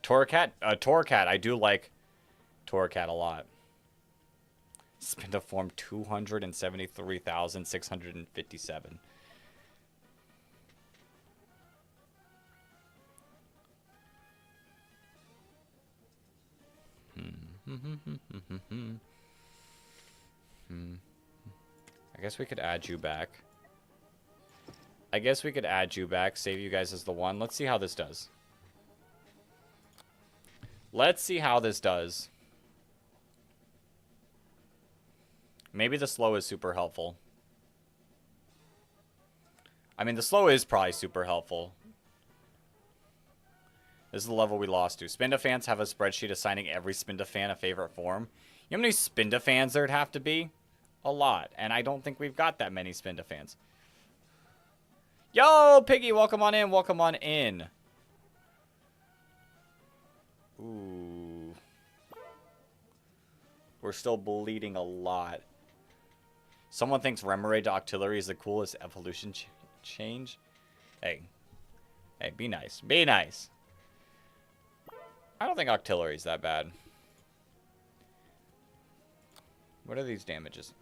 Torracat? Torracat. I do like Torracat a lot. Spindaform 273,657. I guess we could add you back. Save you guys as the one. Let's see how this does. Maybe the slow is super helpful. I mean, the slow is probably super helpful. This is the level we lost to. Spindafans have a spreadsheet assigning every Spindafan a favorite form. You know how many Spindafans there'd have to be? A lot. And I don't think we've got that many Spindafans. Yo, Piggy, welcome on in. Welcome on in. Ooh. We're still bleeding a lot. Someone thinks Remoraid to Octillery is the coolest evolution change. Hey. Hey, be nice. Be nice. I don't think Octillery is that bad. What are these damages?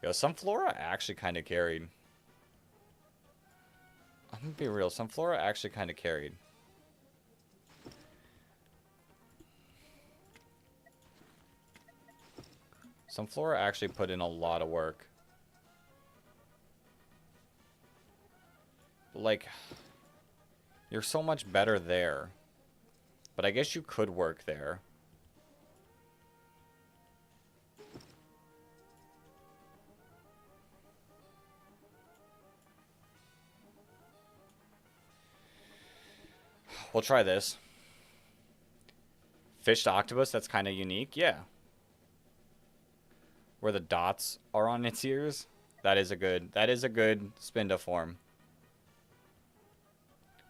Yo, some Flora actually kind of carried. I'm gonna be real. Some Flora actually kind of carried. Some Flora actually put in a lot of work. Like, you're so much better there. But I guess you could work there. We'll try this. Fish to octopus, that's kind of unique. Yeah. Where the dots are on its ears. That is a good Spinda form.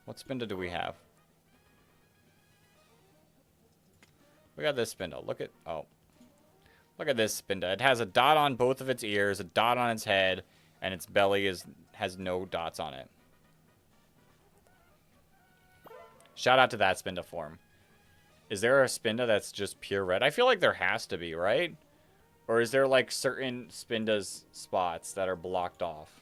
What Spinda do we have? We got this Spinda. Look at this Spinda. It has a dot on both of its ears, a dot on its head, and its belly has no dots on it. Shout out to that Spinda form. Is there a Spinda that's just pure red? I feel like there has to be, right? Or is there like certain Spinda's spots that are blocked off?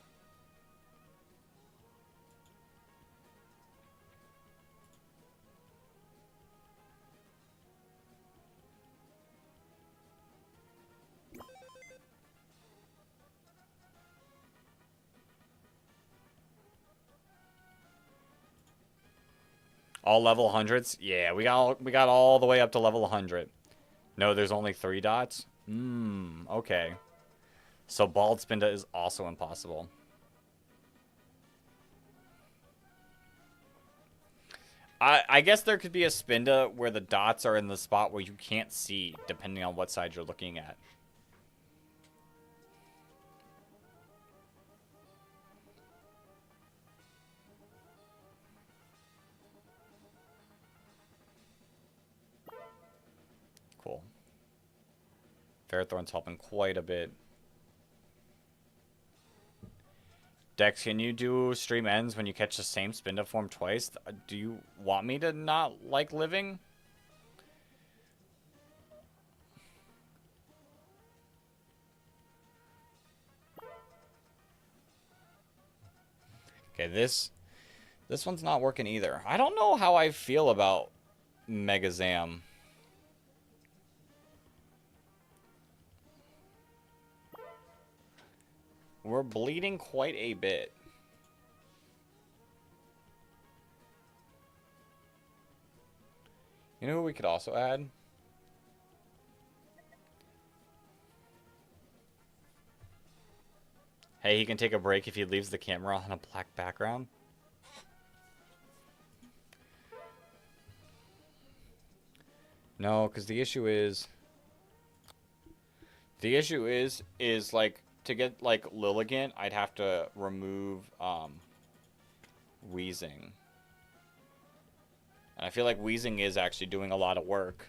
All level 100s? Yeah, we got all the way up to level 100. No, there's only 3 dots? Okay. So bald Spinda is also impossible. I guess there could be a Spinda where the dots are in the spot where you can't see, depending on what side you're looking at. Cool. Ferrothorn's helping quite a bit. Dex, can you do stream ends when you catch the same Spinda form twice? Do you want me to not like living? Okay, this one's not working either. I don't know how I feel about Mega Zam. We're bleeding quite a bit. You know who we could also add? Hey, he can take a break if he leaves the camera on a black background. No, because the issue is like, to get, like, Lilligant, I'd have to remove, Wheezing. And I feel like Wheezing is actually doing a lot of work.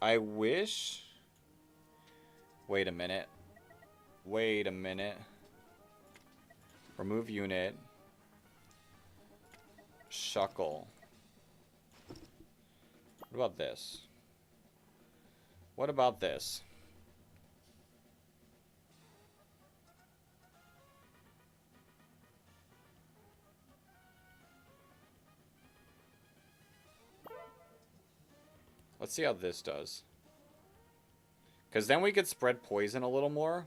I wish... Wait a minute. Wait a minute. Remove unit. Shuckle. What about this? What about this? Let's see how this does. Because then we could spread poison a little more.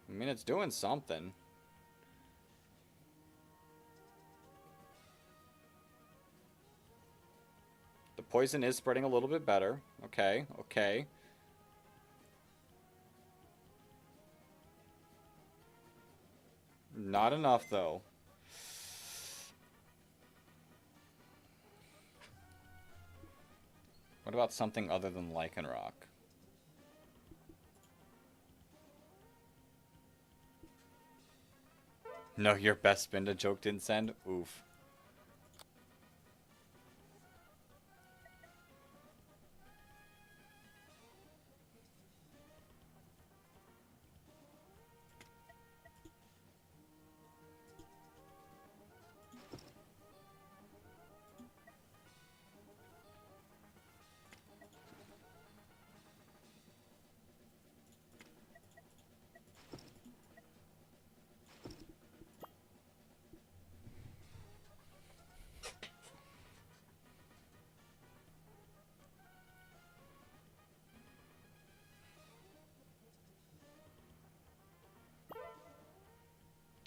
I mean, it's doing something. The poison is spreading a little bit better. Okay, okay. Not enough, though. What about something other than Lycanroc? No, your best spin to joke didn't send? Oof.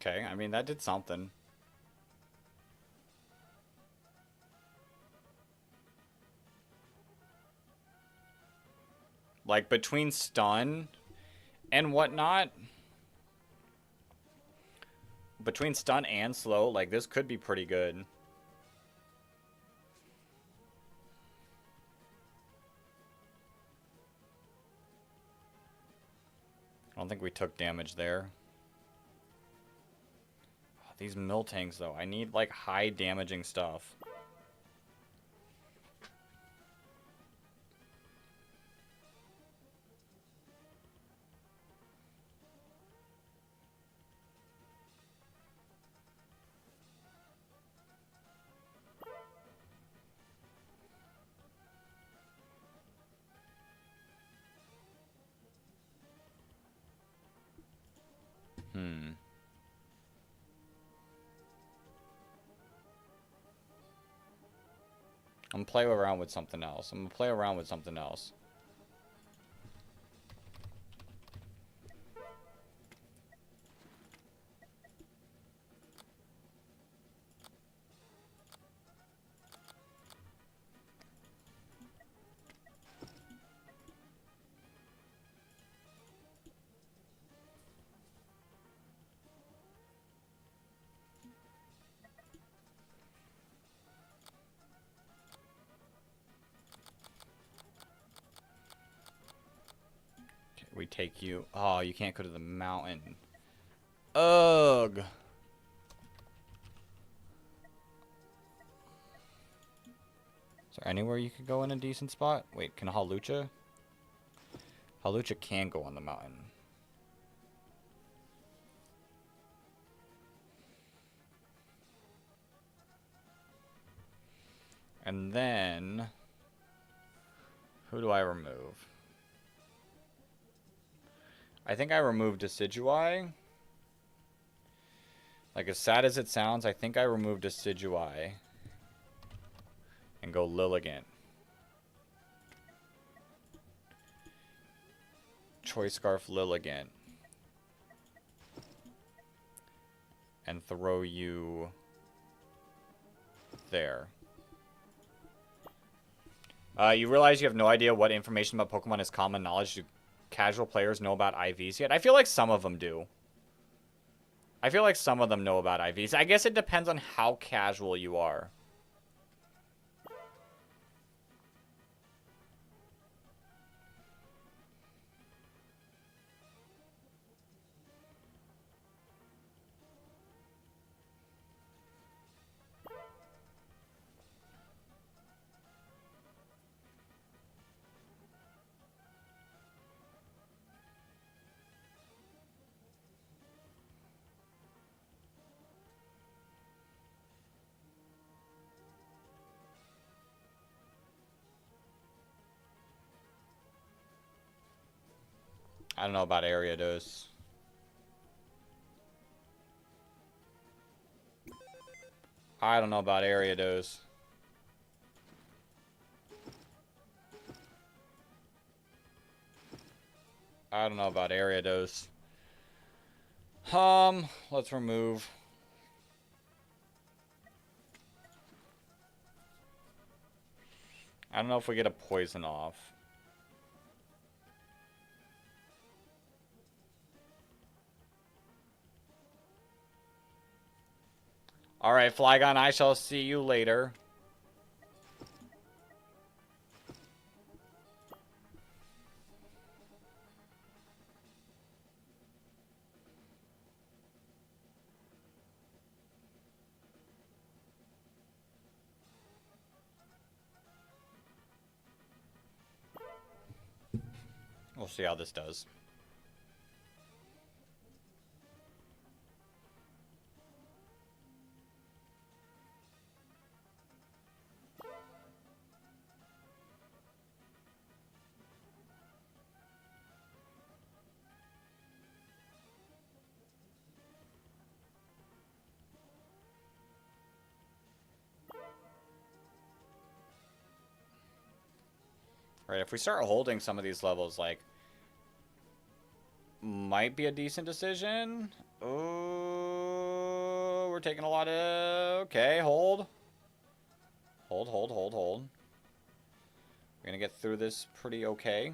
Okay, I mean, that did something. Like, between stun and whatnot, between stun and slow, like, this could be pretty good. I don't think we took damage there. Oh, these Miltangs, though. I need, like, high damaging stuff. I'm gonna play around with something else. I'm gonna play around with something else. We take you. Oh, you can't go to the mountain. Ugh. Is there anywhere you could go in a decent spot? Wait, can Halucha? Halucha can go on the mountain. And then... who do I remove? I think I removed Decidueye. Like, as sad as it sounds, I think I removed Decidueye. And go Lilligant. Choice Scarf Lilligant. And throw you... there. You realize you have no idea what information about Pokemon is common knowledge. Do casual players know about IVs yet? I feel like some of them do. I feel like some of them know about IVs. I guess it depends on how casual you are. I don't know about area dose. I don't know about area dose. I don't know about area dose. Let's remove. I don't know if we get a poison off. Alright, Flygon, I shall see you later. We'll see how this does. Right, if we start holding some of these levels, like, might be a decent decision. Oh, we're taking a lot of... Okay, hold. Hold, hold, hold, hold. We're gonna get through this pretty okay.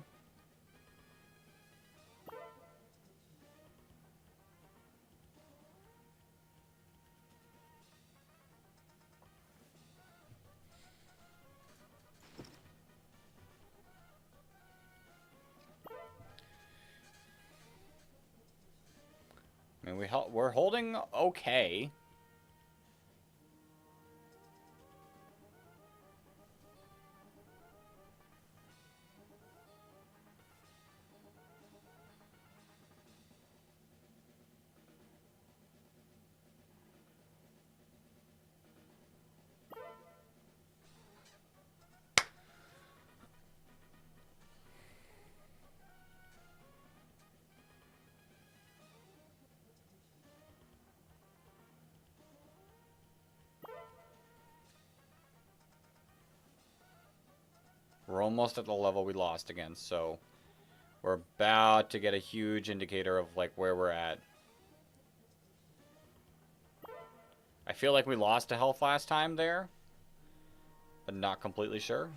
I mean, we're holding okay. We're almost at the level we lost against, so we're about to get a huge indicator of like where we're at. I feel like we lost a health last time there, but not completely sure.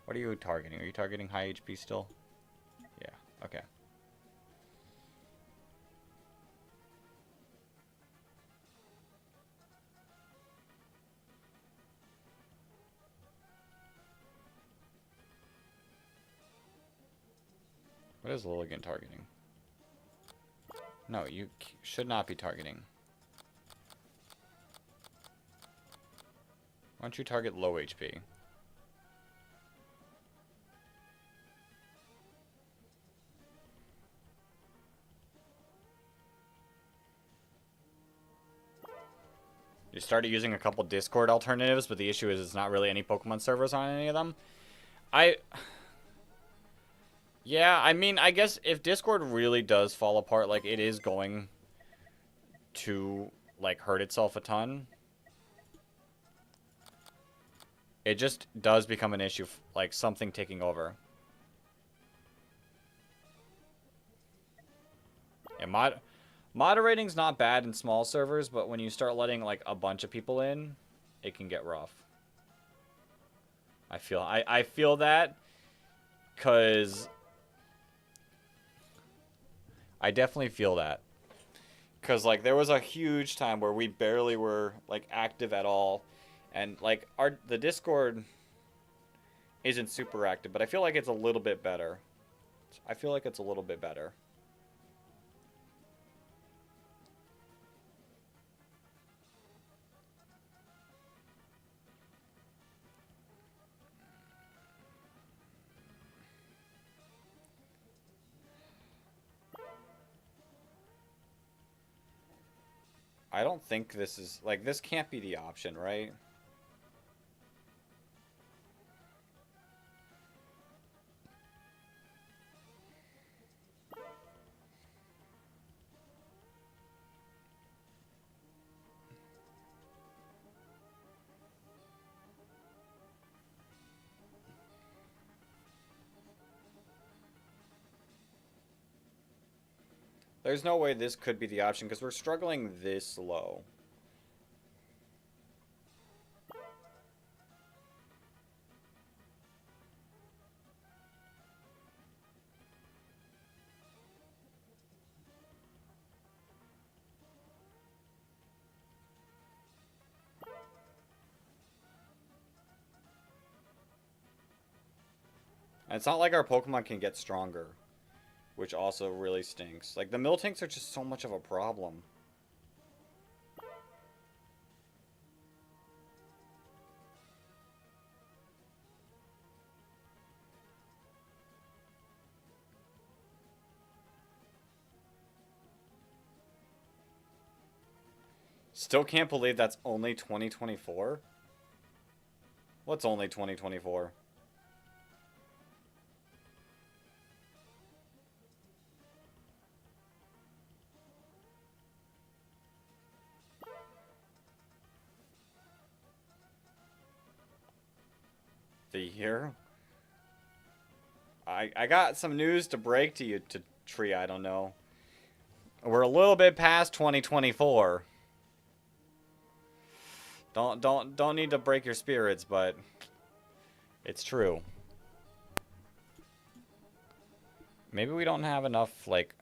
What are you targeting? Are you targeting high HP still? Yeah, okay. What is Lilligant targeting? No, you should not be targeting. Why don't you target low HP? You started using a couple Discord alternatives, but the issue is it's not really any Pokemon servers on any of them. Yeah, I mean, I guess if Discord really does fall apart, like, it is going to, like, hurt itself a ton. It just does become an issue, like, something taking over. Yeah, moderating's not bad in small servers, but when you start letting, like, a bunch of people in, it can get rough. I feel that, because... I definitely feel that. Because, like, there was a huge time where we barely were, like, active at all. And, like, the Discord isn't super active, but I feel like it's a little bit better. I feel like it's a little bit better. I don't think this is... Like, this can't be the option, right? There's no way this could be the option because we're struggling this low. And it's not like our Pokemon can get stronger, which also really stinks. Like, the Miltanks are just so much of a problem. Still can't believe that's only 2024? What's only 2024? The year? I got some news to break to you, to Tree, I don't know. We're a little bit past 2024. Don't need to break your spirits, but it's true. Maybe we don't have enough, like...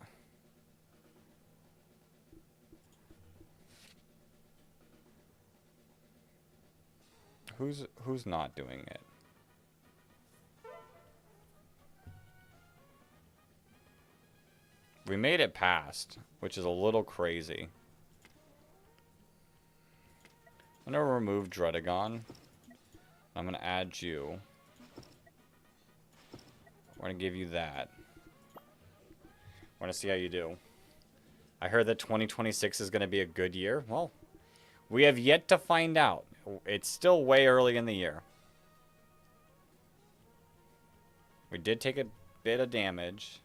Who's not doing it? We made it past, which is a little crazy. I'm gonna remove Drudagon. I'm gonna add you. We're gonna give you that. We're gonna see how you do. I heard that 2026 is gonna be a good year. Well, we have yet to find out. It's still way early in the year. We did take a bit of damage.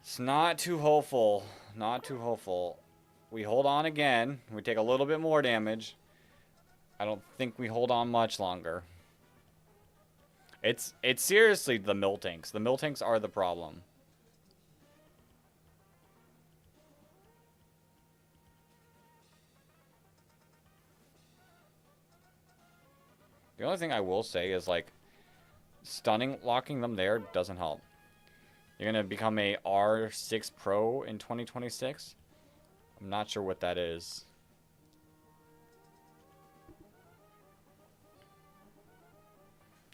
It's not too hopeful. Not too hopeful. We hold on again. We take a little bit more damage. I don't think we hold on much longer. It's seriously the Miltanks. The Miltanks are the problem. The only thing I will say is, like, stunning locking them there doesn't help. You're going to become a R6 Pro in 2026? I'm not sure what that is.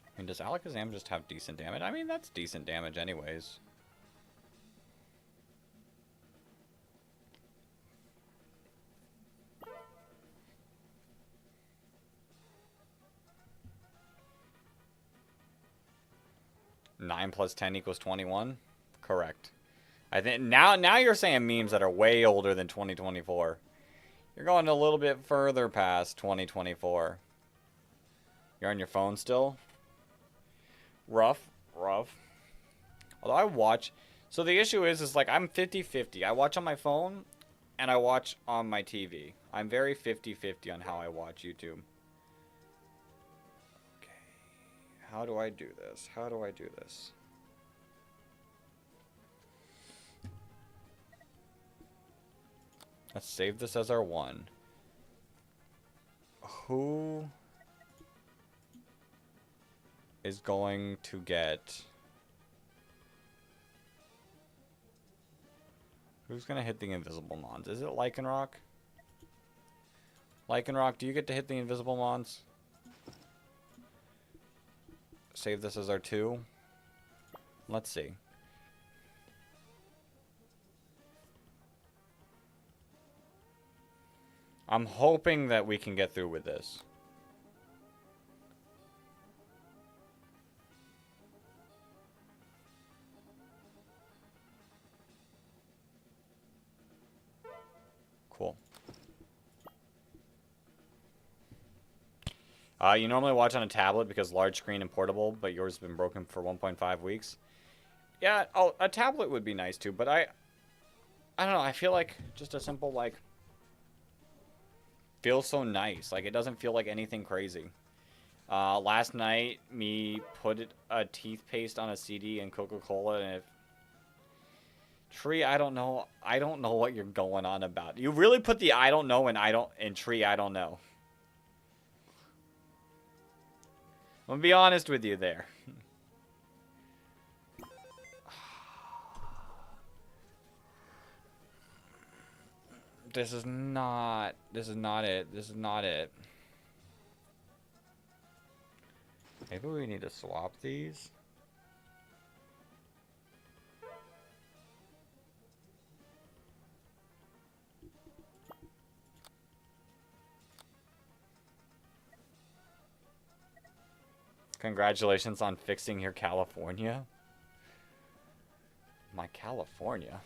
I mean, does Alakazam just have decent damage? I mean, that's decent damage anyways. Nine plus 10 equals 21? Correct. I think now you're saying memes that are way older than 2024. You're going a little bit further past 2024. You're on your phone still? Rough. Although I watch... So the issue is like, I'm 50-50. I watch on my phone, and I watch on my TV. I'm very 50-50 on how I watch YouTube. Okay. How do I do this? How do I do this? Let's save this as our one. Who is going to get... Who's going to hit the invisible mons? Is it Lycanroc? Lycanroc, do you get to hit the invisible mons? Save this as our two. Let's see. I'm hoping that we can get through with this. Cool. You normally watch on a tablet because large screen and portable, but yours has been broken for 1.5 weeks. Yeah, oh, a tablet would be nice too, but I don't know, I feel like just a simple, like, feels so nice. Like, it doesn't feel like anything crazy. Last night, me put a toothpaste on a CD and Coca-Cola, and it Tree, I don't know. I don't know what you're going on about. You really put the I don't know and tree, I don't know. I'm gonna be honest with you there. This is not it. This is not it. Maybe we need to swap these. Congratulations on fixing your California. My California.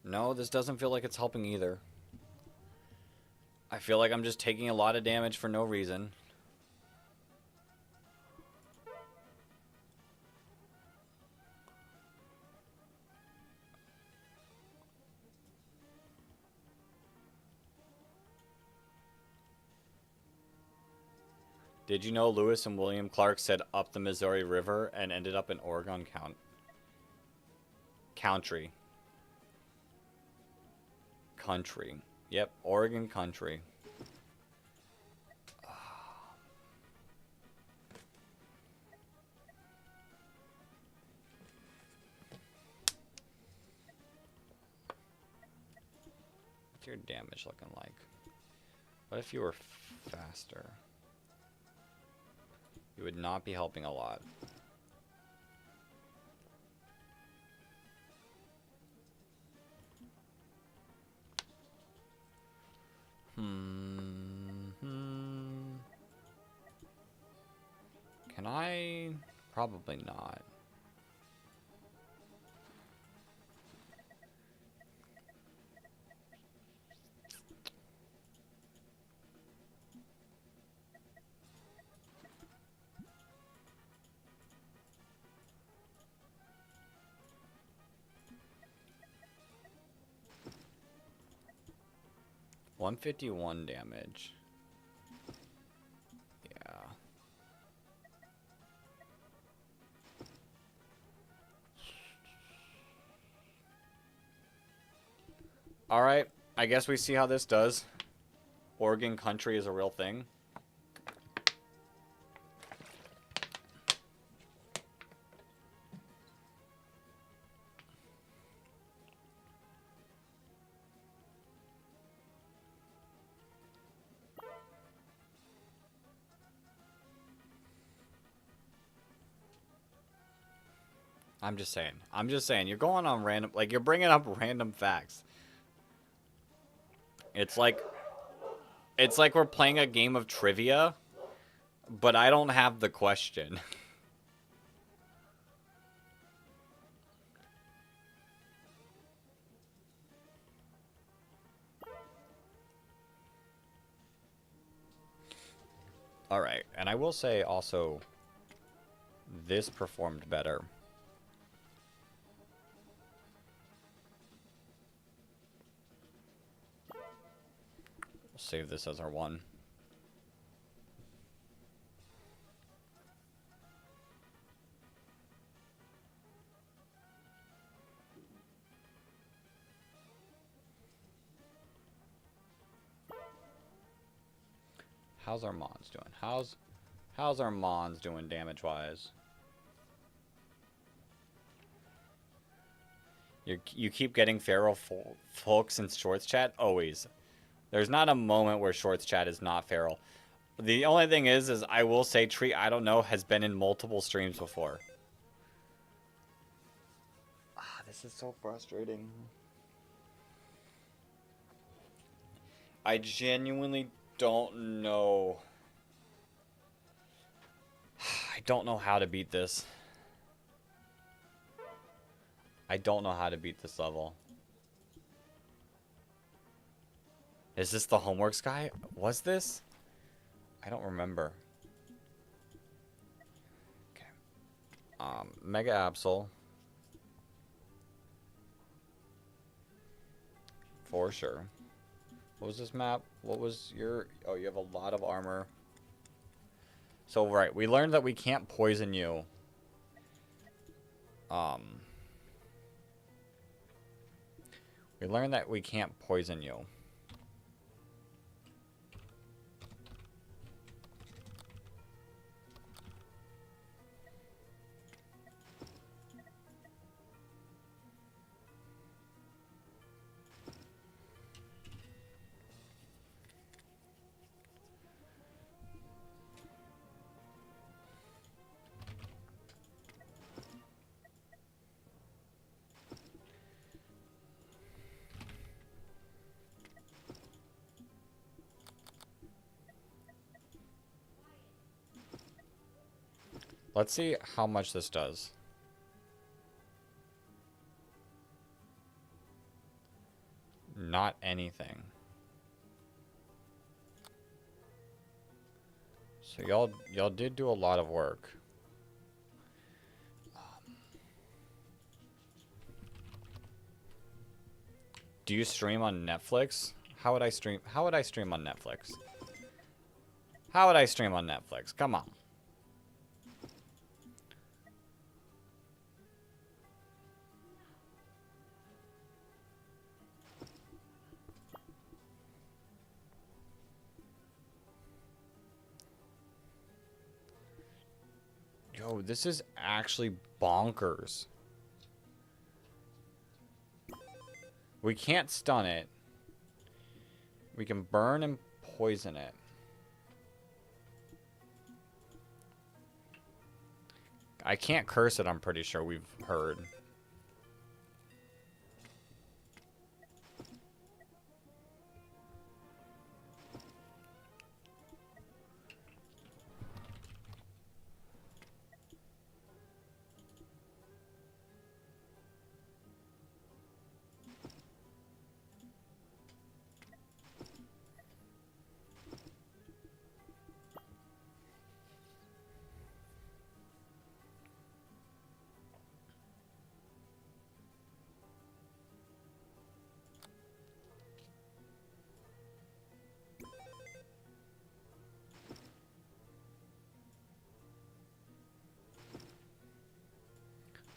No, this doesn't feel like it's helping either. I feel like I'm just taking a lot of damage for no reason. Did you know Lewis and William Clark said up the Missouri River and ended up in Oregon Country? Yep, Oregon country. What's your damage looking like? What if you were faster? You would not be helping a lot. Can I? Probably not. $151 damage. Yeah. Alright, I guess we see how this does. Oregon country is a real thing. I'm just saying. You're going on random, like, you're bringing up random facts. It's like we're playing a game of trivia, but I don't have the question. Alright, and I will say also, this performed better. Save this as our one. How's our Mons doing? How's our Mons doing damage wise? You keep getting feral folks in Shorts chat? Always. There's not a moment where Shorts chat is not feral. The only thing is I will say Tree, I don't know, has been in multiple streams before. Ah, this is so frustrating. I genuinely don't know. I don't know how to beat this. I don't know how to beat this level. Is this the homeworks guy? Was this? I don't remember. Okay. Mega Absol. For sure. What was this map? What was your... Oh, you have a lot of armor. So, right. We learned that we can't poison you. We learned that we can't poison you. Let's see how much this does. Not anything. So y'all did do a lot of work. Do you stream on Netflix? How would I stream on Netflix? How would I stream on Netflix? Come on. Yo, this is actually bonkers. We can't stun it. We can burn and poison it. I can't curse it, I'm pretty sure we've heard.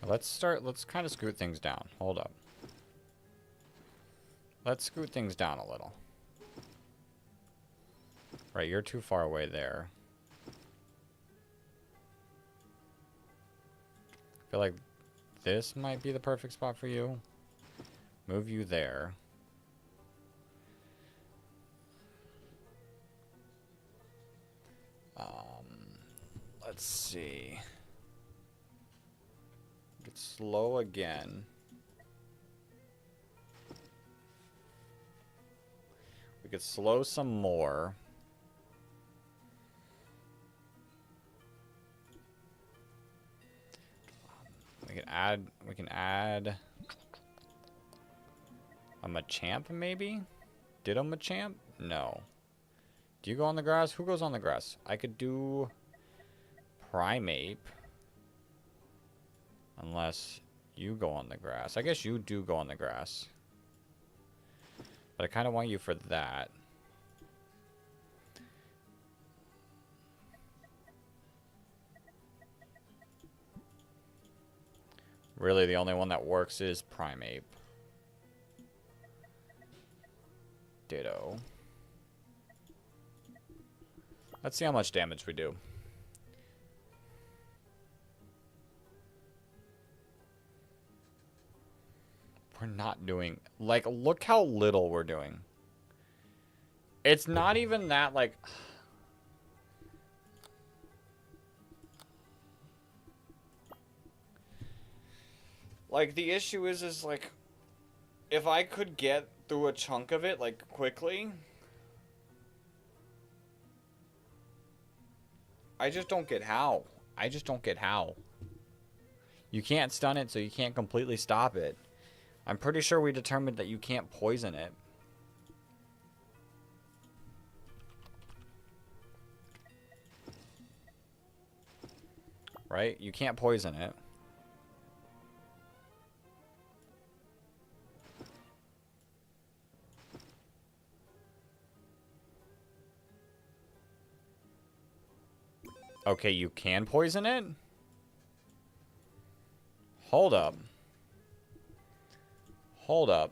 Let's kind of scoot things down. Hold up. Let's scoot things down a little. Right, you're too far away there. I feel like this might be the perfect spot for you. Move you there. Let's see. Get slow again. We could slow some more. We can add a Machamp maybe? Ditto Machamp? No. Do you go on the grass? Who goes on the grass? I could do Primeape. Unless you go on the grass. I guess you do go on the grass. But I kind of want you for that. Really, the only one that works is Primeape. Ditto. Let's see how much damage we do. We're not doing... Like, look how little we're doing. It's not even that, like... Like, the issue is like... If I could get through a chunk of it, like, quickly... I just don't get how. I just don't get how. You can't stun it, so you can't completely stop it. I'm pretty sure we determined that you can't poison it. Right? You can't poison it. Okay, you can poison it? Hold up. Hold up.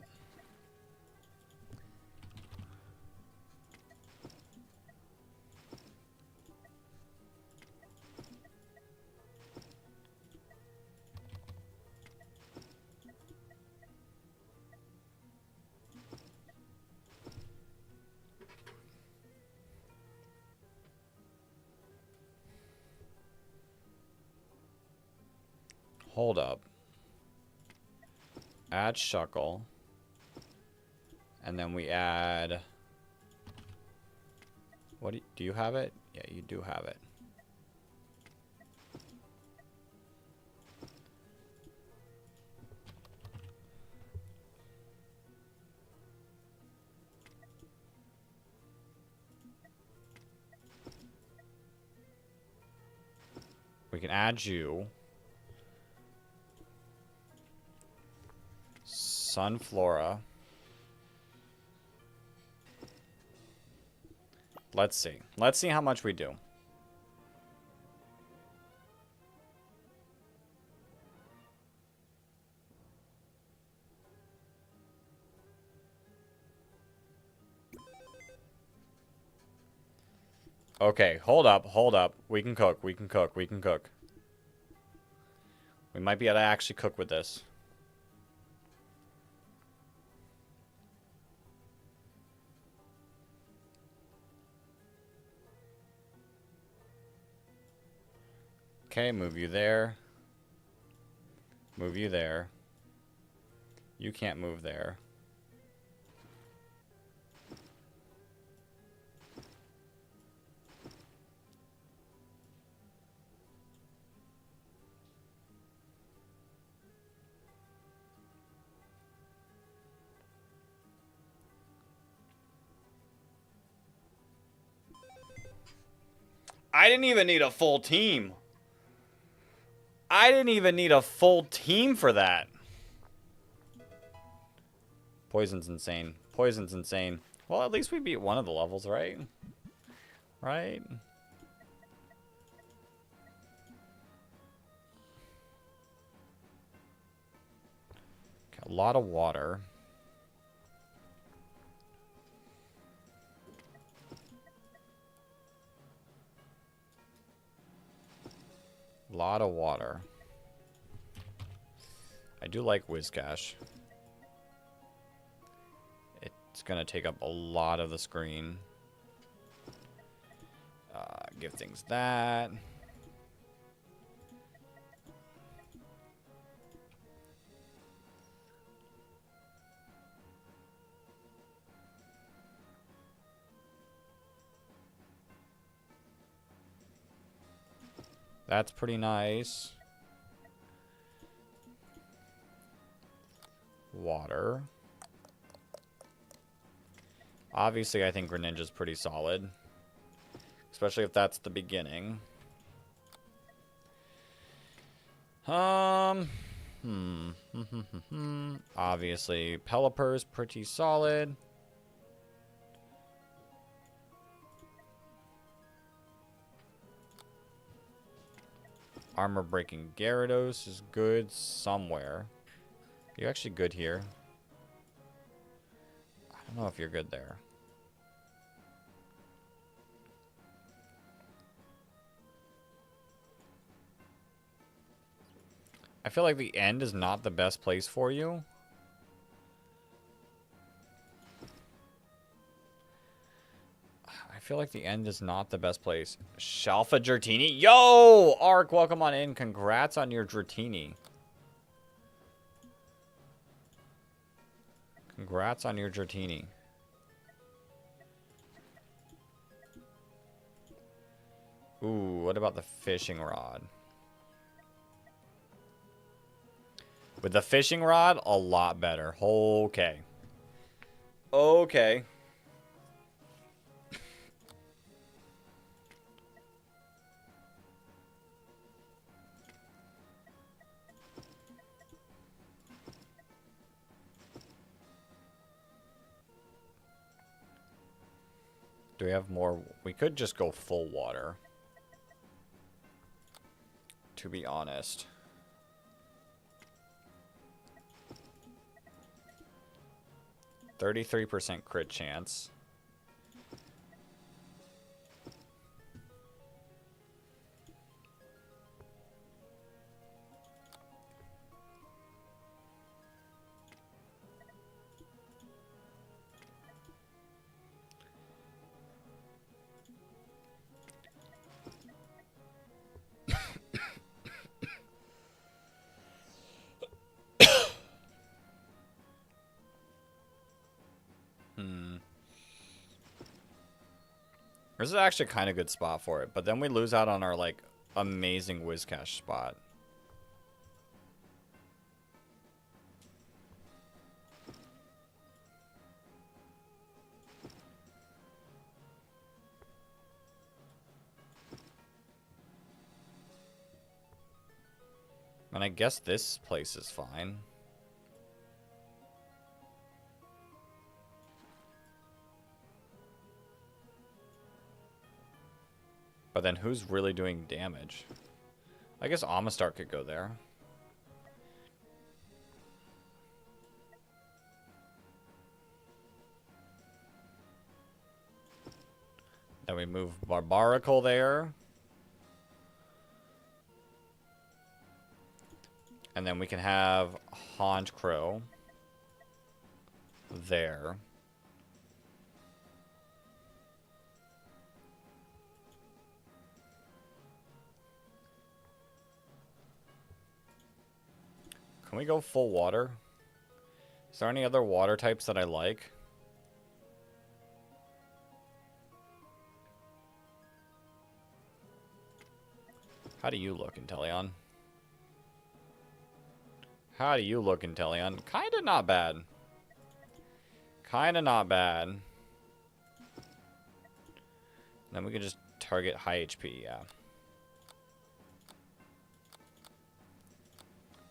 Hold up. Add Shuckle. And then we add... What do you have it? Yeah, you do have it. We can add you. Sunflora. Let's see. Let's see how much we do. Okay, hold up, hold up. We can cook, we can cook, we can cook. We might be able to actually cook with this. Okay, move you there. Move you there. You can't move there. I didn't even need a full team. I didn't even need a full team for that. Poison's insane. Poison's insane. Well, at least we beat one of the levels, right? Right? Okay, a lot of water. A lot of water. I do like Whiscash. It's gonna take up a lot of the screen. Give things that. That's pretty nice. Water. Obviously, I think Greninja's pretty solid. Especially if that's the beginning. Obviously, Pelipper's pretty solid. Armor breaking Gyarados is good somewhere. Are you actually good here? I don't know if you're good there. I feel like the end is not the best place for you. I feel like the end is not the best place. Shalfa Dratini. Yo! Ark, welcome on in. Congrats on your Dratini. Congrats on your Dratini. Ooh, what about the fishing rod? With the fishing rod, a lot better. Okay. Okay. Do we have more? We could just go full water. To be honest. 33% crit chance. This is actually kind of good spot for it, but then we lose out on our, like, amazing Whiscash spot. And I guess this place is fine. But then who's really doing damage? I guess Amistar could go there. Then we move Barbaracle there. And then we can have Honchkrow there. Can we go full water? Is there any other water types that I like? How do you look, Inteleon? How do you look, Inteleon? Kinda not bad. Kinda not bad. Then we can just target high HP, yeah.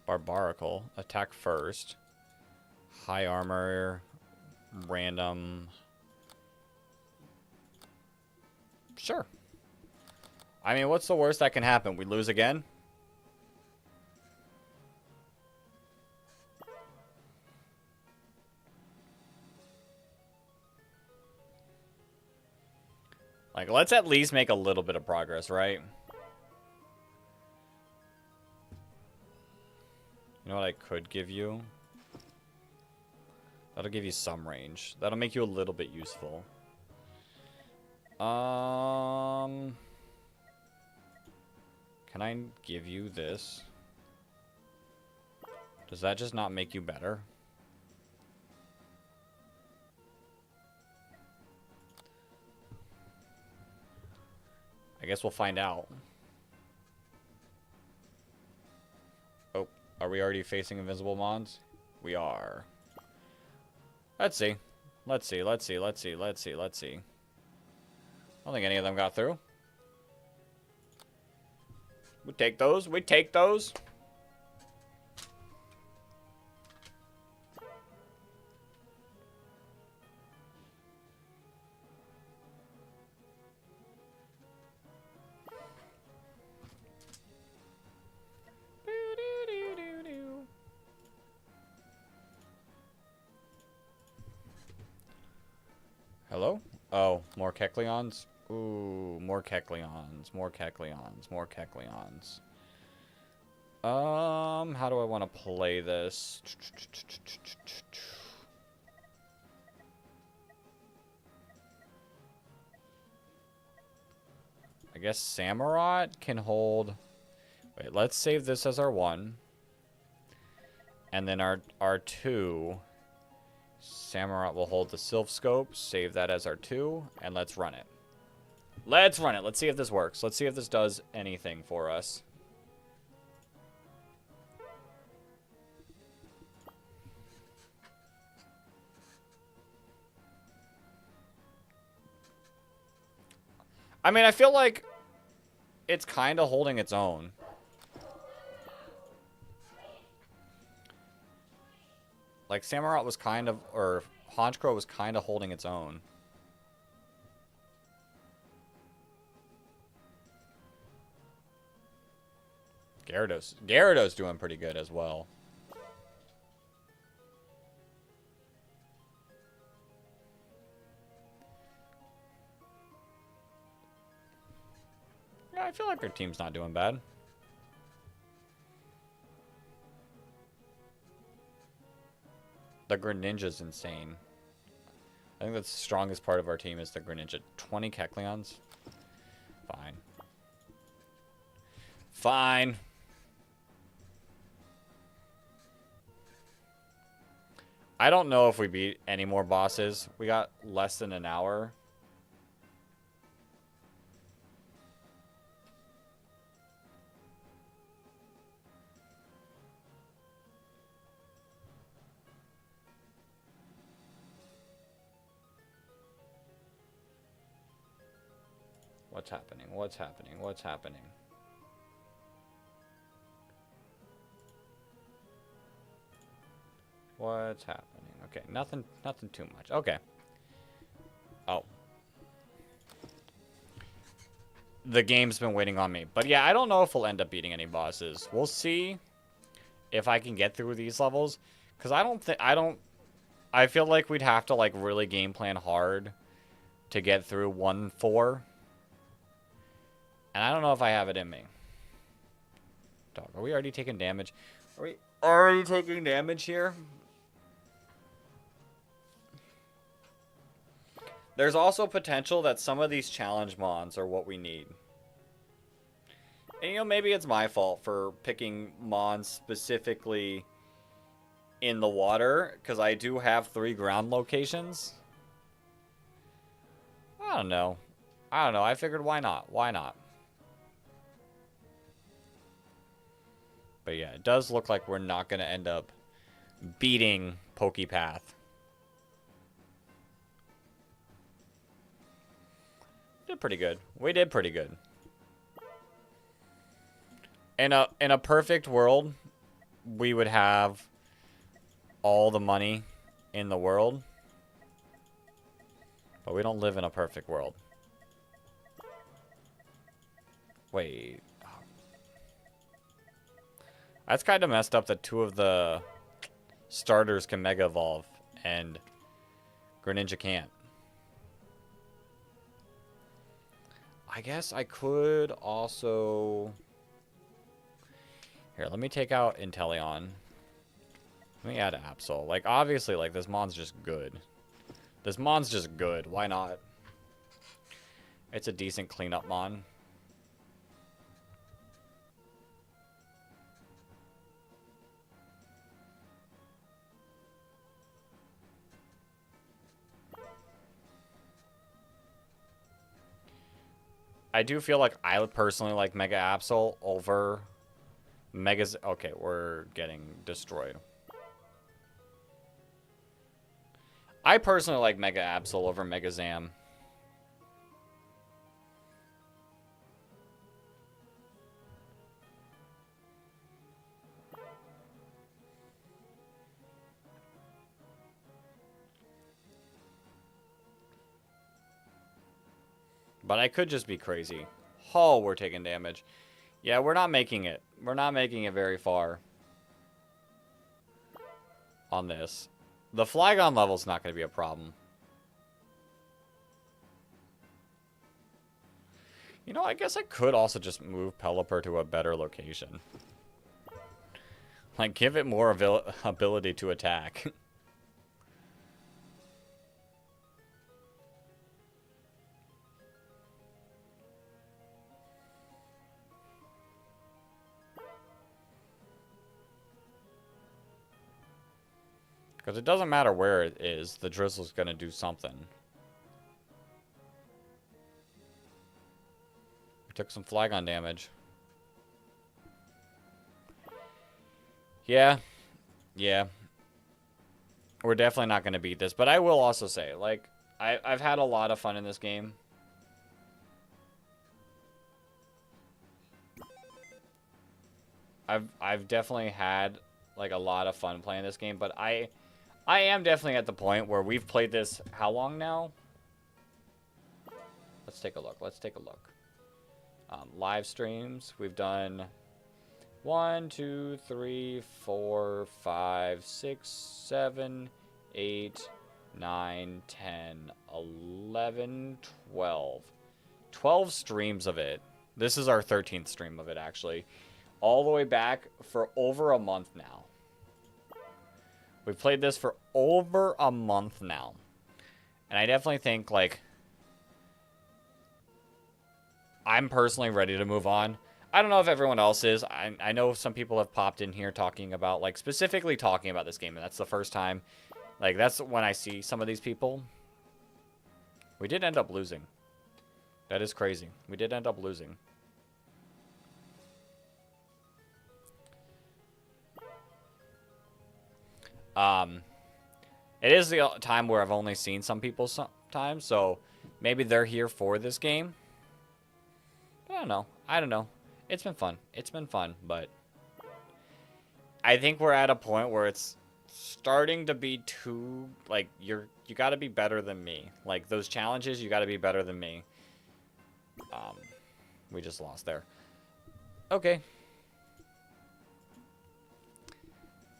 Barbaracle, attack first. High armor, random. Sure. I mean, what's the worst that can happen? We lose again? Like, let's at least make a little bit of progress, right? You know what I could give you? That'll give you some range. That'll make you a little bit useful. Can I give you this? Does that just not make you better? I guess we'll find out. Oh, are we already facing invisible mons? We are. Let's see. Let's see, let's see, let's see, let's see, let's see. I don't think any of them got through. We take those. We take those. Hello? Oh, more Kecleons? Ooh, more Kecleons, more Kecleons, more Kecleons. How do I want to play this? I guess Samurott can hold... Wait, let's save this as our 1. And then our 2... Samurott will hold the Sylph Scope, save that as our 2, and let's run it. Let's run it. Let's see if this works. Let's see if this does anything for us. I mean, I feel like it's kind of holding its own. Like, Samurott was kind of, or Honchkrow was kind of holding its own. Gyarados doing pretty good as well. Yeah, I feel like their team's not doing bad. The Greninja's insane. I think that's the strongest part of our team is the Greninja. 20 Kecleons? Fine. Fine. I don't know if we beat any more bosses. We got less than an hour. What's happening? What's happening? What's happening? What's happening? Okay, nothing too much. Okay. Oh. The game's been waiting on me. But yeah, I don't know if we'll end up beating any bosses. We'll see if I can get through these levels. Because I feel like we'd have to like really game plan hard to get through 1-4. And I don't know if I have it in me. Dog, are we already taking damage? Are we already taking damage here? There's also potential that some of these challenge mons are what we need. And, you know, maybe it's my fault for picking mons specifically in the water, because I do have 3 ground locations. I don't know. I figured why not? Why not? But yeah, it does look like we're not going to end up beating PokePath. Did pretty good. We did pretty good. In a perfect world, we would have all the money in the world. But we don't live in a perfect world. Wait. That's kind of messed up that 2 of the starters can Mega Evolve and Greninja can't. I guess I could also... Here, let me take out Inteleon. Let me add Absol. Like, obviously, like, this mon's just good. This mon's just good. Why not? It's a decent cleanup mon. I do feel like I would personally like Mega Absol over Megas. Okay, we're getting destroyed. I personally like Mega Absol over Mega Zam. But I could just be crazy. Oh, we're taking damage. Yeah, we're not making it. We're not making it very far on this. The Flygon level's not going to be a problem. You know, I guess I could also just move Pelipper to a better location. Like, give it more ability to attack. Because it doesn't matter where it is, the Drizzle's going to do something. We took some Flygon damage. Yeah. Yeah. We're definitely not going to beat this. But I will also say, like, I've had a lot of fun in this game. I've definitely had like a lot of fun playing this game, but I am definitely at the point where we've played this how long now? Let's take a look. Let's take a look. Live streams. We've done 1, 2, 3, 4, 5, 6, 7, 8, 9, 10, 11, 12. 12 streams of it. This is our 13th stream of it, actually. All the way back for over a month now. We've played this for over a month now. And I definitely think, like, I'm personally ready to move on. I don't know if everyone else is. I know some people have popped in here talking about, like, specifically talking about this game. And that's the first time. Like, that's when I see some of these people. We did end up losing. That is crazy. We did end up losing. It is the time where I've only seen some people sometimes, so maybe they're here for this game. I don't know. I don't know. It's been fun. It's been fun, but I think we're at a point where it's starting to be too, like, you got to be better than me. Like, those challenges, you got to be better than me. We just lost there. Okay.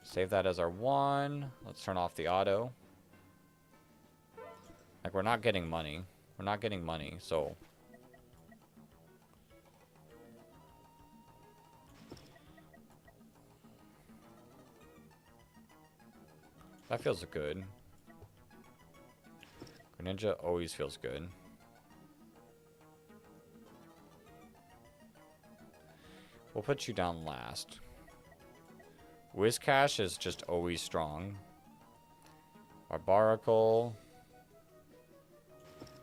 Save that as our 1. Let's turn off the auto. Like, we're not getting money. We're not getting money, so... That feels good. Greninja always feels good. We'll put you down last. Whiscash is just always strong. Barbaracle.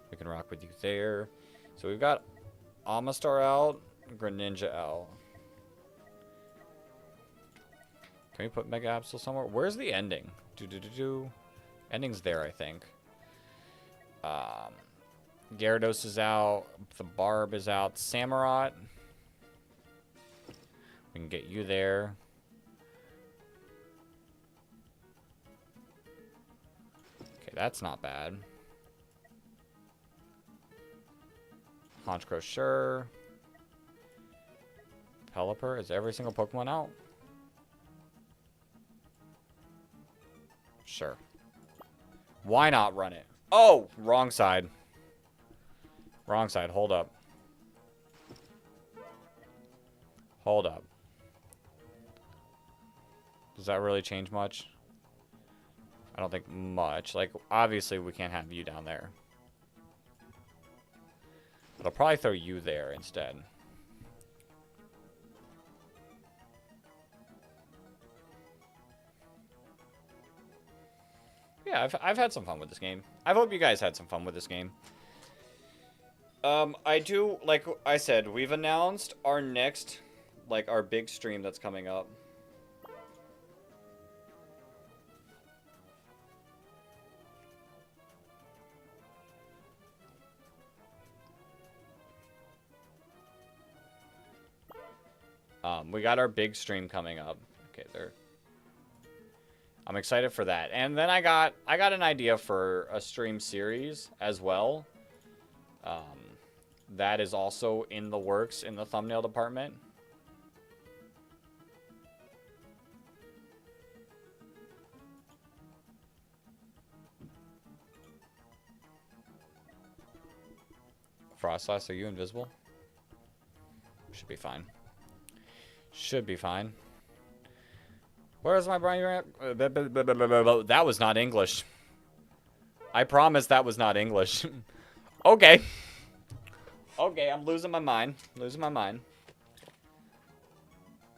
We can rock with you there. So we've got Amistar out, Greninja out. Can we put Mega Absol somewhere? Where's the ending? Ending's there, I think. Gyarados is out. The Barb is out. Samurott. We can get you there. Okay, that's not bad. Honchkrow, sure. Pelipper, is every single Pokemon out? Sure. Why not run it? Oh, wrong side. Wrong side, hold up. Hold up. Does that really change much? I don't think much. Like, obviously we can't have you down there. But I'll probably throw you there instead. Yeah, I've had some fun with this game. I hope you guys had some fun with this game. I do, like I said, we've announced our next, like, our big stream that's coming up. We got our big stream coming up. Okay, there. I'm excited for that. And then I got an idea for a stream series as well. That is also in the works in the thumbnail department. Frostlass, are you invisible? Should be fine. Should be fine. Where's my brain? That was not English. I promise that was not English. Okay. Okay, I'm losing my mind. Losing my mind.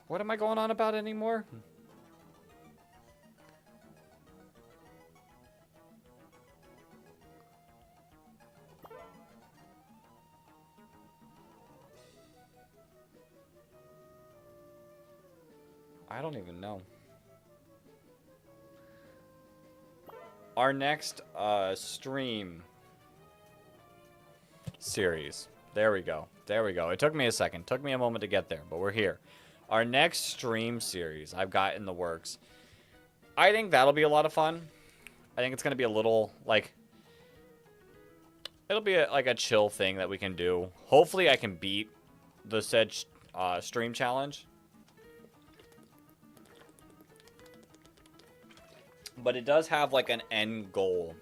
What am I going on about anymore? I don't even know. Our next stream series. There we go. There we go. It took me a second. Took me a moment to get there, but we're here. Our next stream series I've got in the works. I think that'll be a lot of fun. I think it's going to be a little, like... It'll be like a chill thing that we can do. Hopefully I can beat the said stream challenge. But it does have like an end goal.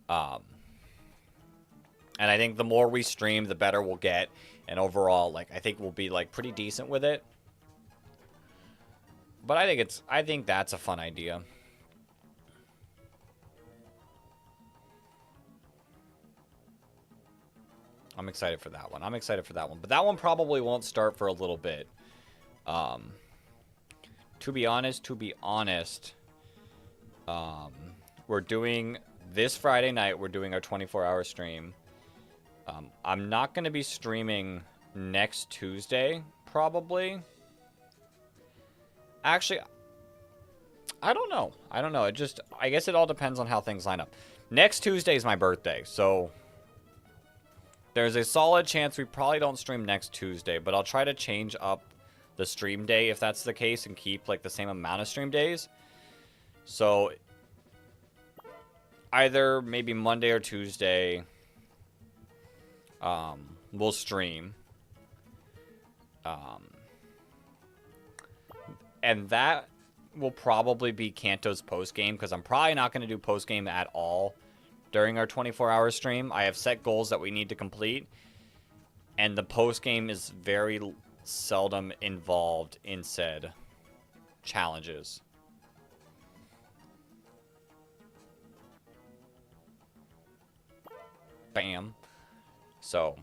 And I think the more we stream, the better we'll get. And overall, like, I think we'll be like pretty decent with it. But I think that's a fun idea. I'm excited for that one. But that one probably won't start for a little bit. To be honest, we're doing this Friday night. We're doing our 24-hour stream. I'm not going to be streaming next Tuesday, probably. Actually, I don't know. I guess it all depends on how things line up. Next Tuesday is my birthday, so there's a solid chance we probably don't stream next Tuesday, but I'll try to change up the stream day if that's the case and keep like the same amount of stream days. So either maybe Monday or Tuesday, we'll stream. And that will probably be Kanto's post-game, because I'm probably not going to do post-game at all during our 24-hour stream. I have set goals that we need to complete, and the post-game is very seldom involved in said challenges. Bam. So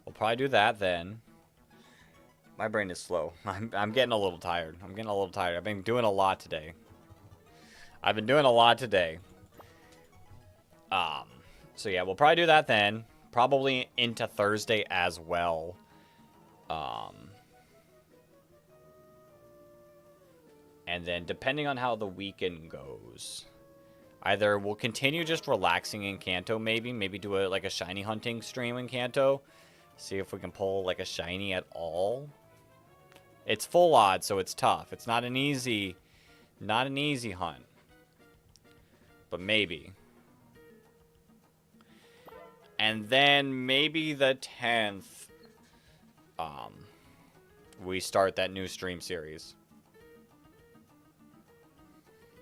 we'll probably do that then. My brain is slow. I'm getting a little tired. I've been doing a lot today. So yeah, we'll probably do that then. Probably into Thursday as well. And then depending on how the weekend goes, either we'll continue just relaxing in Kanto, maybe do like a shiny hunting stream in Kanto. See if we can pull like a shiny at all. It's full odds, so it's tough. It's not an easy hunt. But maybe. And then maybe the 10th, we start that new stream series.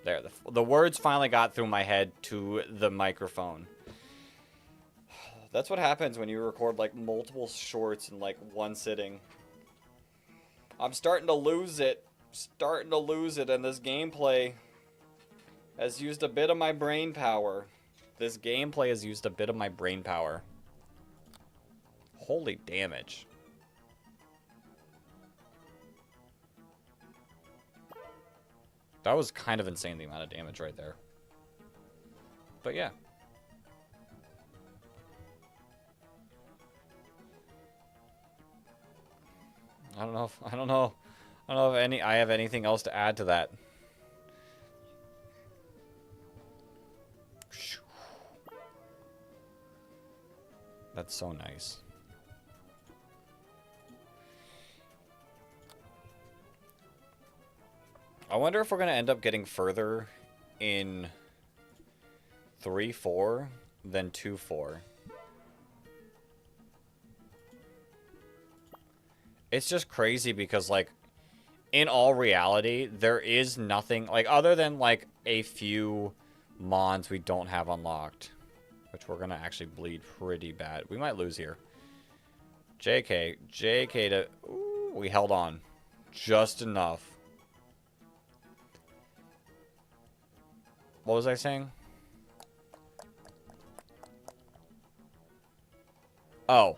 There, the words finally got through my head to the microphone. That's what happens when you record like multiple shorts in like one sitting. I'm starting to lose it. And this gameplay has used a bit of my brain power. Holy damage. That was kind of insane, the amount of damage right there. But yeah. I don't know if I have anything else to add to that. That's so nice. I wonder if we're going to end up getting further in 3-4 than 2-4. It's just crazy because, like, in all reality, there is nothing, like, other than, like, a few mons we don't have unlocked, which we're going to actually bleed pretty bad. We might lose here. JK to... Ooh, we held on. Just enough. What was I saying? Oh.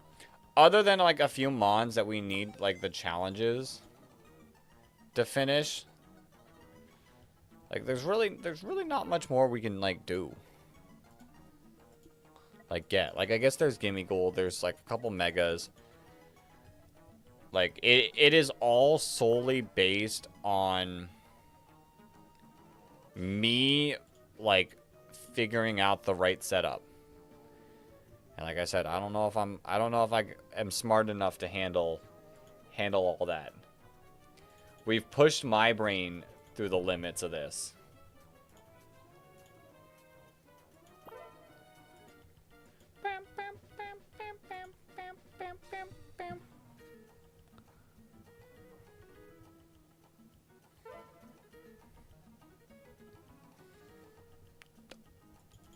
Other than, like, a few mons that we need, like, the challenges to finish, like, there's really not much more we can, like, do. Like, get. Like, I guess there's Gimme Gold. There's, like, a couple megas. Like, it is all solely based on me, like, figuring out the right setup. And like I said, I don't know if I am smart enough to handle all that. We've pushed my brain through the limits of this.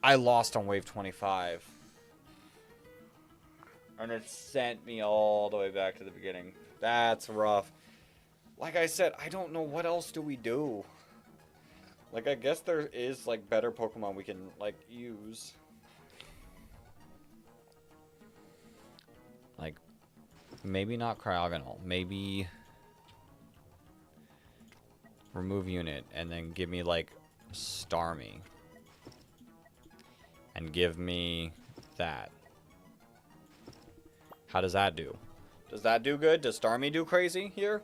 I lost on wave 25. And it sent me all the way back to the beginning. That's rough. Like I said, I don't know what else do we do. Like, I guess there is, like, better Pokemon we can, like, use. Like, maybe not Cryogonal. Maybe remove unit and then give me, like, Starmie. And give me that. How does that do? Does that do good? Does Starmie do crazy here?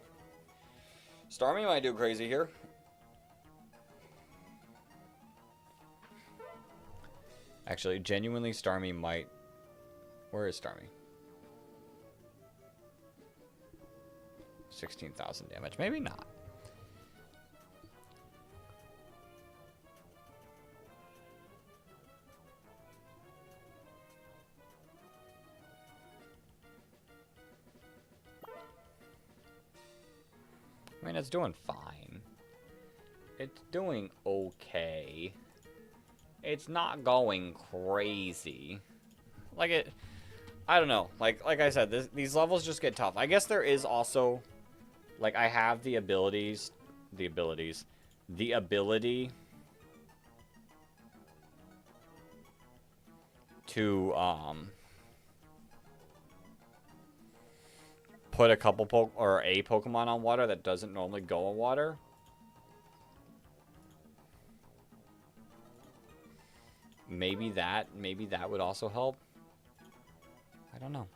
Starmie might do crazy here. Actually, genuinely, Starmie might... Where is Starmie? 16,000 damage. Maybe not. I mean, it's doing fine. It's doing okay. It's not going crazy. Like it... I don't know. Like I said, these levels just get tough. I guess there is also... Like, I have the ability to, put a couple a Pokemon on water that doesn't normally go on water. Maybe that would also help. I don't know.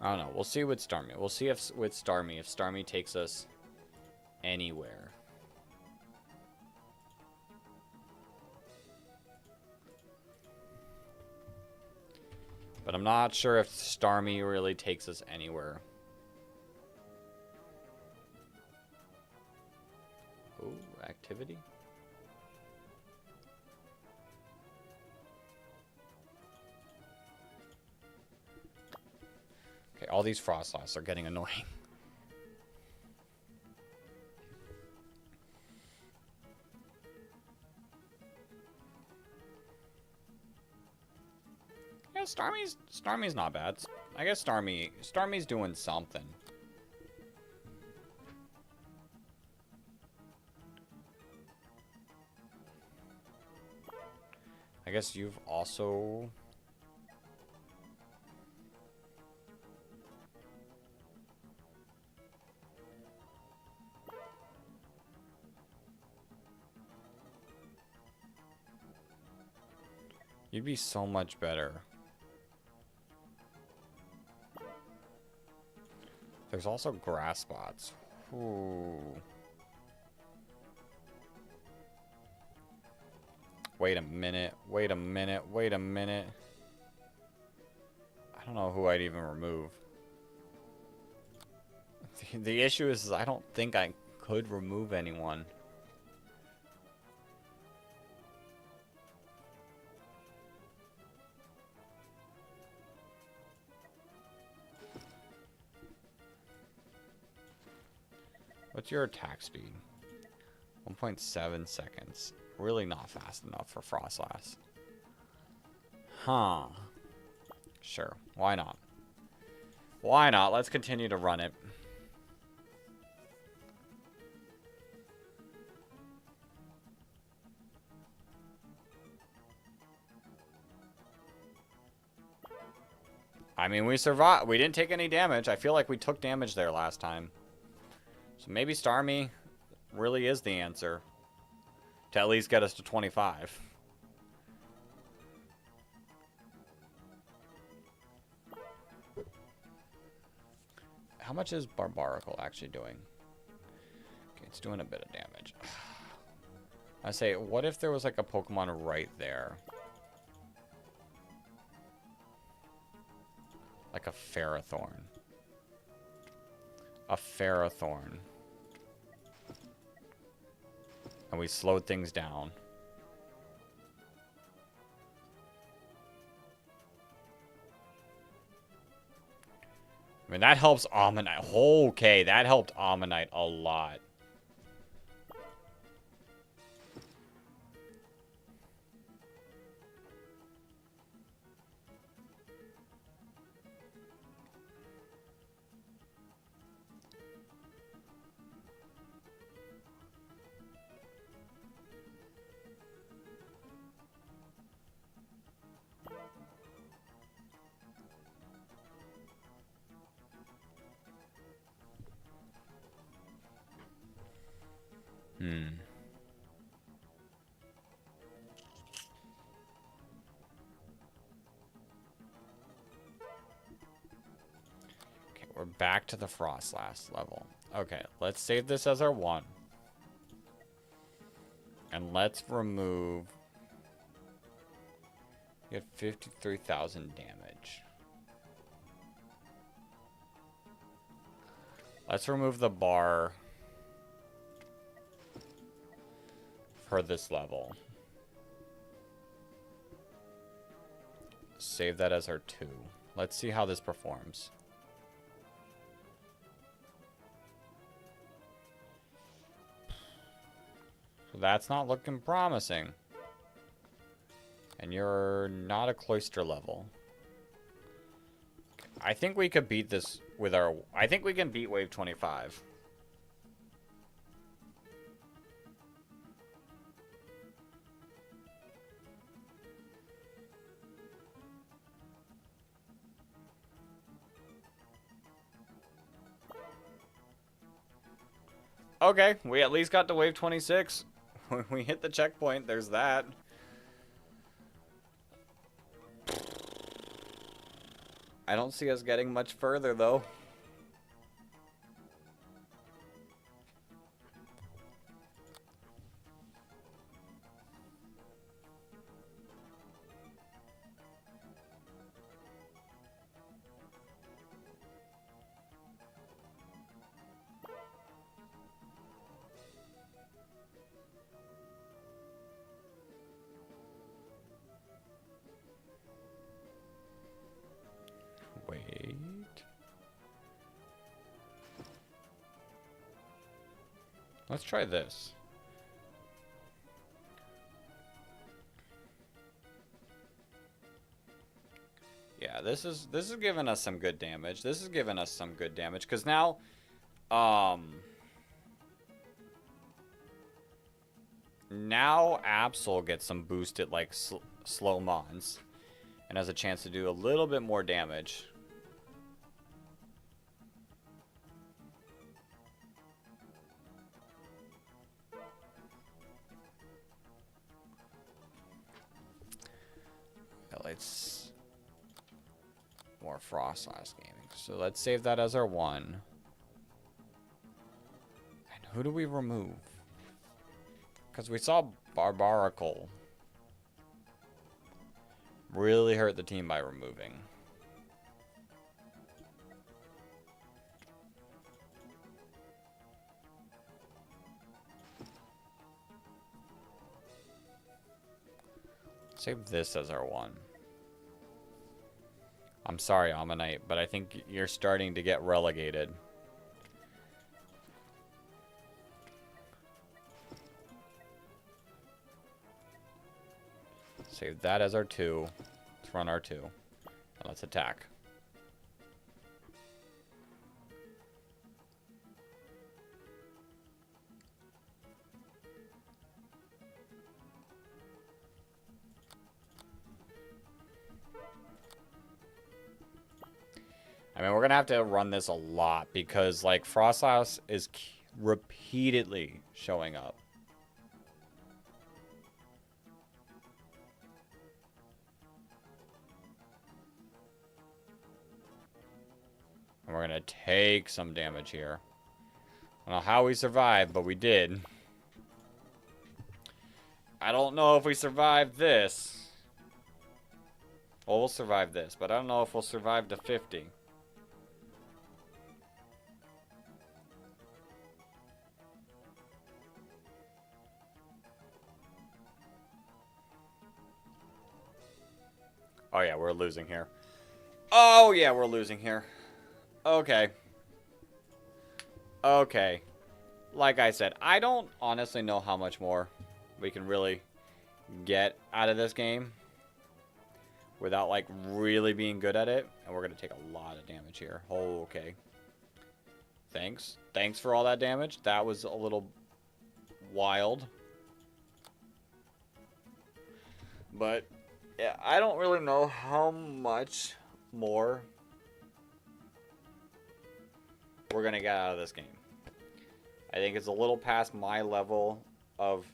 I don't know. We'll see with Starmie. We'll see if with Starmie, if Starmie takes us anywhere. But I'm not sure if Starmie really takes us anywhere. Ooh, activity. Okay, all these Frostlass are getting annoying. Yeah, Starmie's not bad. I guess Starmie's doing something. I guess you've also... You'd be so much better. There's also grass spots. Ooh. Wait a minute. Wait a minute. Wait a minute. I don't know who I'd even remove. The issue is I don't think I could remove anyone. What's your attack speed? 1.7 seconds. Really not fast enough for Frostlass. Huh. Sure. Why not? Why not? Let's continue to run it. I mean, we survived. We didn't take any damage. I feel like we took damage there last time. So maybe Starmie really is the answer. To at least get us to 25. How much is Barbaracle actually doing? Okay, it's doing a bit of damage. I say, what if there was like a Pokemon right there? Like a Ferrothorn. A Ferrothorn. And we slowed things down. I mean, that helps Ammonite. Okay, that helped Ammonite a lot. Okay, we're back to the Frost last level. Okay, let's save this as our 1. And let's remove... You have 53,000 damage. Let's remove the bar for this level. Save that as our 2. Let's see how this performs. So that's not looking promising. And you're not a Cloyster level. I think we could beat this with our... I think we can beat Wave 25. Okay, we at least got to Wave 26. We hit the checkpoint, there's that. I don't see us getting much further, though. Wait. Let's try this. Yeah, this is giving us some good damage. This is giving us some good damage because now, now Absol gets some boosted like slow mons, and has a chance to do a little bit more damage. Let's more Frost last gaming. So let's save that as our 1. And who do we remove? Because we saw Barbaracle really hurt the team by removing. Save this as our 1. I'm sorry, Ammonite, but I think you're starting to get relegated. Save that as our 2. Let's run our 2. And let's attack. I mean, we're going to have to run this a lot because, like, Frostlass is repeatedly showing up. And we're going to take some damage here. I don't know how we survived, but we did. I don't know if we survive this. Well, we'll survive this, but I don't know if we'll survive to 50. Oh yeah, we're losing here. Oh yeah, we're losing here. Okay. Okay. Like I said, I don't honestly know how much more we can really get out of this game without, like, really being good at it. And we're going to take a lot of damage here. Oh, okay. Thanks. Thanks for all that damage. That was a little wild. But, yeah, I don't really know how much more we're going to get out of this game. I think it's a little past my level of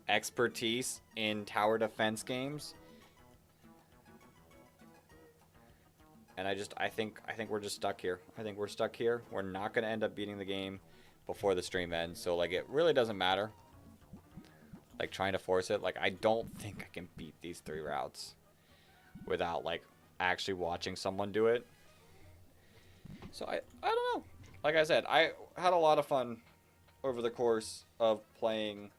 expertise in tower defense games. And I think we're just stuck here. I think we're stuck here. We're not going to end up beating the game before the stream ends. So, like, it really doesn't matter. Like, trying to force it. Like, I don't think I can beat these 3 routes without, like, actually watching someone do it. So, I don't know. Like I said, I had a lot of fun over the course of playing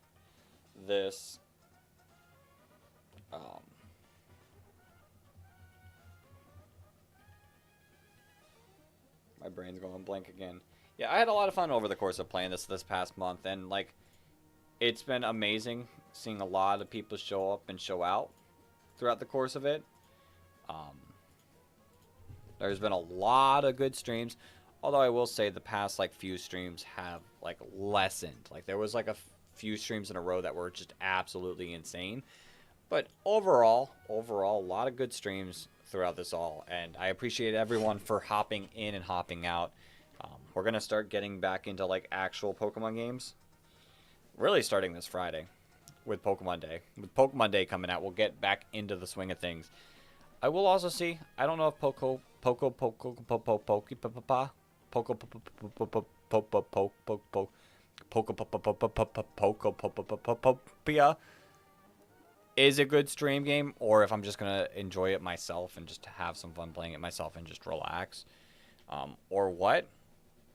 this. My brain's going blank again. Yeah, I had a lot of fun over the course of playing this past month, and, like, it's been amazing seeing a lot of people show up and show out throughout the course of it. There's been a lot of good streams, although I will say the past, like, few streams have, like, lessened. Like, there was, like, a few streams in a row that were just absolutely insane. But overall, a lot of good streams throughout this all, and I appreciate everyone for hopping in and hopping out. We're gonna start getting back into, like, actual Pokemon games, really starting this Friday with Pokemon Day. With Pokemon Day coming out, we'll get back into the swing of things. I will also see, I don't know if Pokopia is a good stream game, or if I'm just gonna enjoy it myself and just have some fun playing it myself and just relax, or what.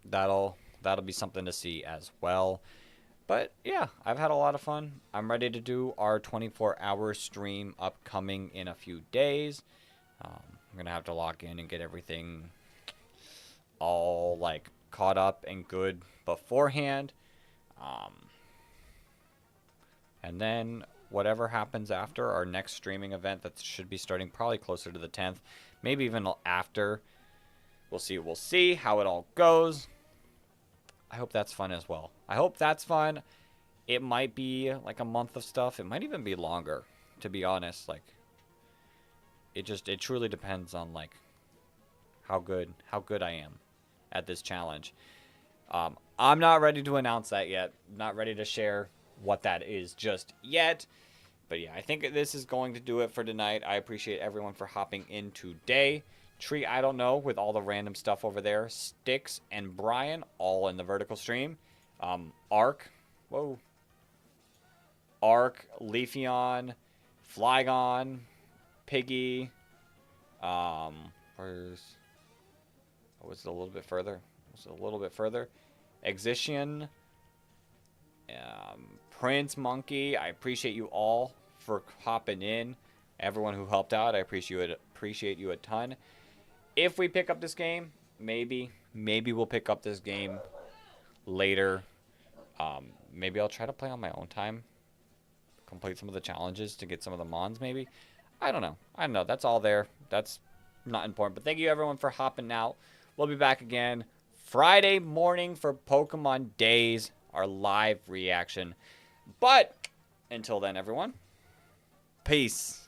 That'll be something to see as well. But yeah, I've had a lot of fun. I'm ready to do our 24-hour stream upcoming in a few days. I'm gonna have to lock in and get everything all, like, caught up and good beforehand. And then whatever happens after our next streaming event, that should be starting probably closer to the 10th, maybe even after. We'll see how it all goes. I hope that's fun as well. I hope that's fun. It might be like a month of stuff. It might even be longer, to be honest. Like, it truly depends on, like, how good I am at this challenge. I'm not ready to announce that yet. Not ready to share what that is just yet. But yeah, I think this is going to do it for tonight. I appreciate everyone for hopping in today. Tree, I don't know, with all the random stuff over there. Styx and Brian, all in the vertical stream. Arc, Leafeon, Flygon, Piggy. Was it a little bit further? Exician, Prince Monkey. I appreciate you all for hopping in. Everyone who helped out, I appreciate you a ton. If we pick up this game, maybe we'll pick up this game later. Maybe I'll try to play on my own time, complete some of the challenges to get some of the mons, maybe. I don't know. That's all there. That's not important. But thank you, everyone, for hopping out. We'll be back again Friday morning for Pokemon Days, our live reaction. But until then, everyone, peace.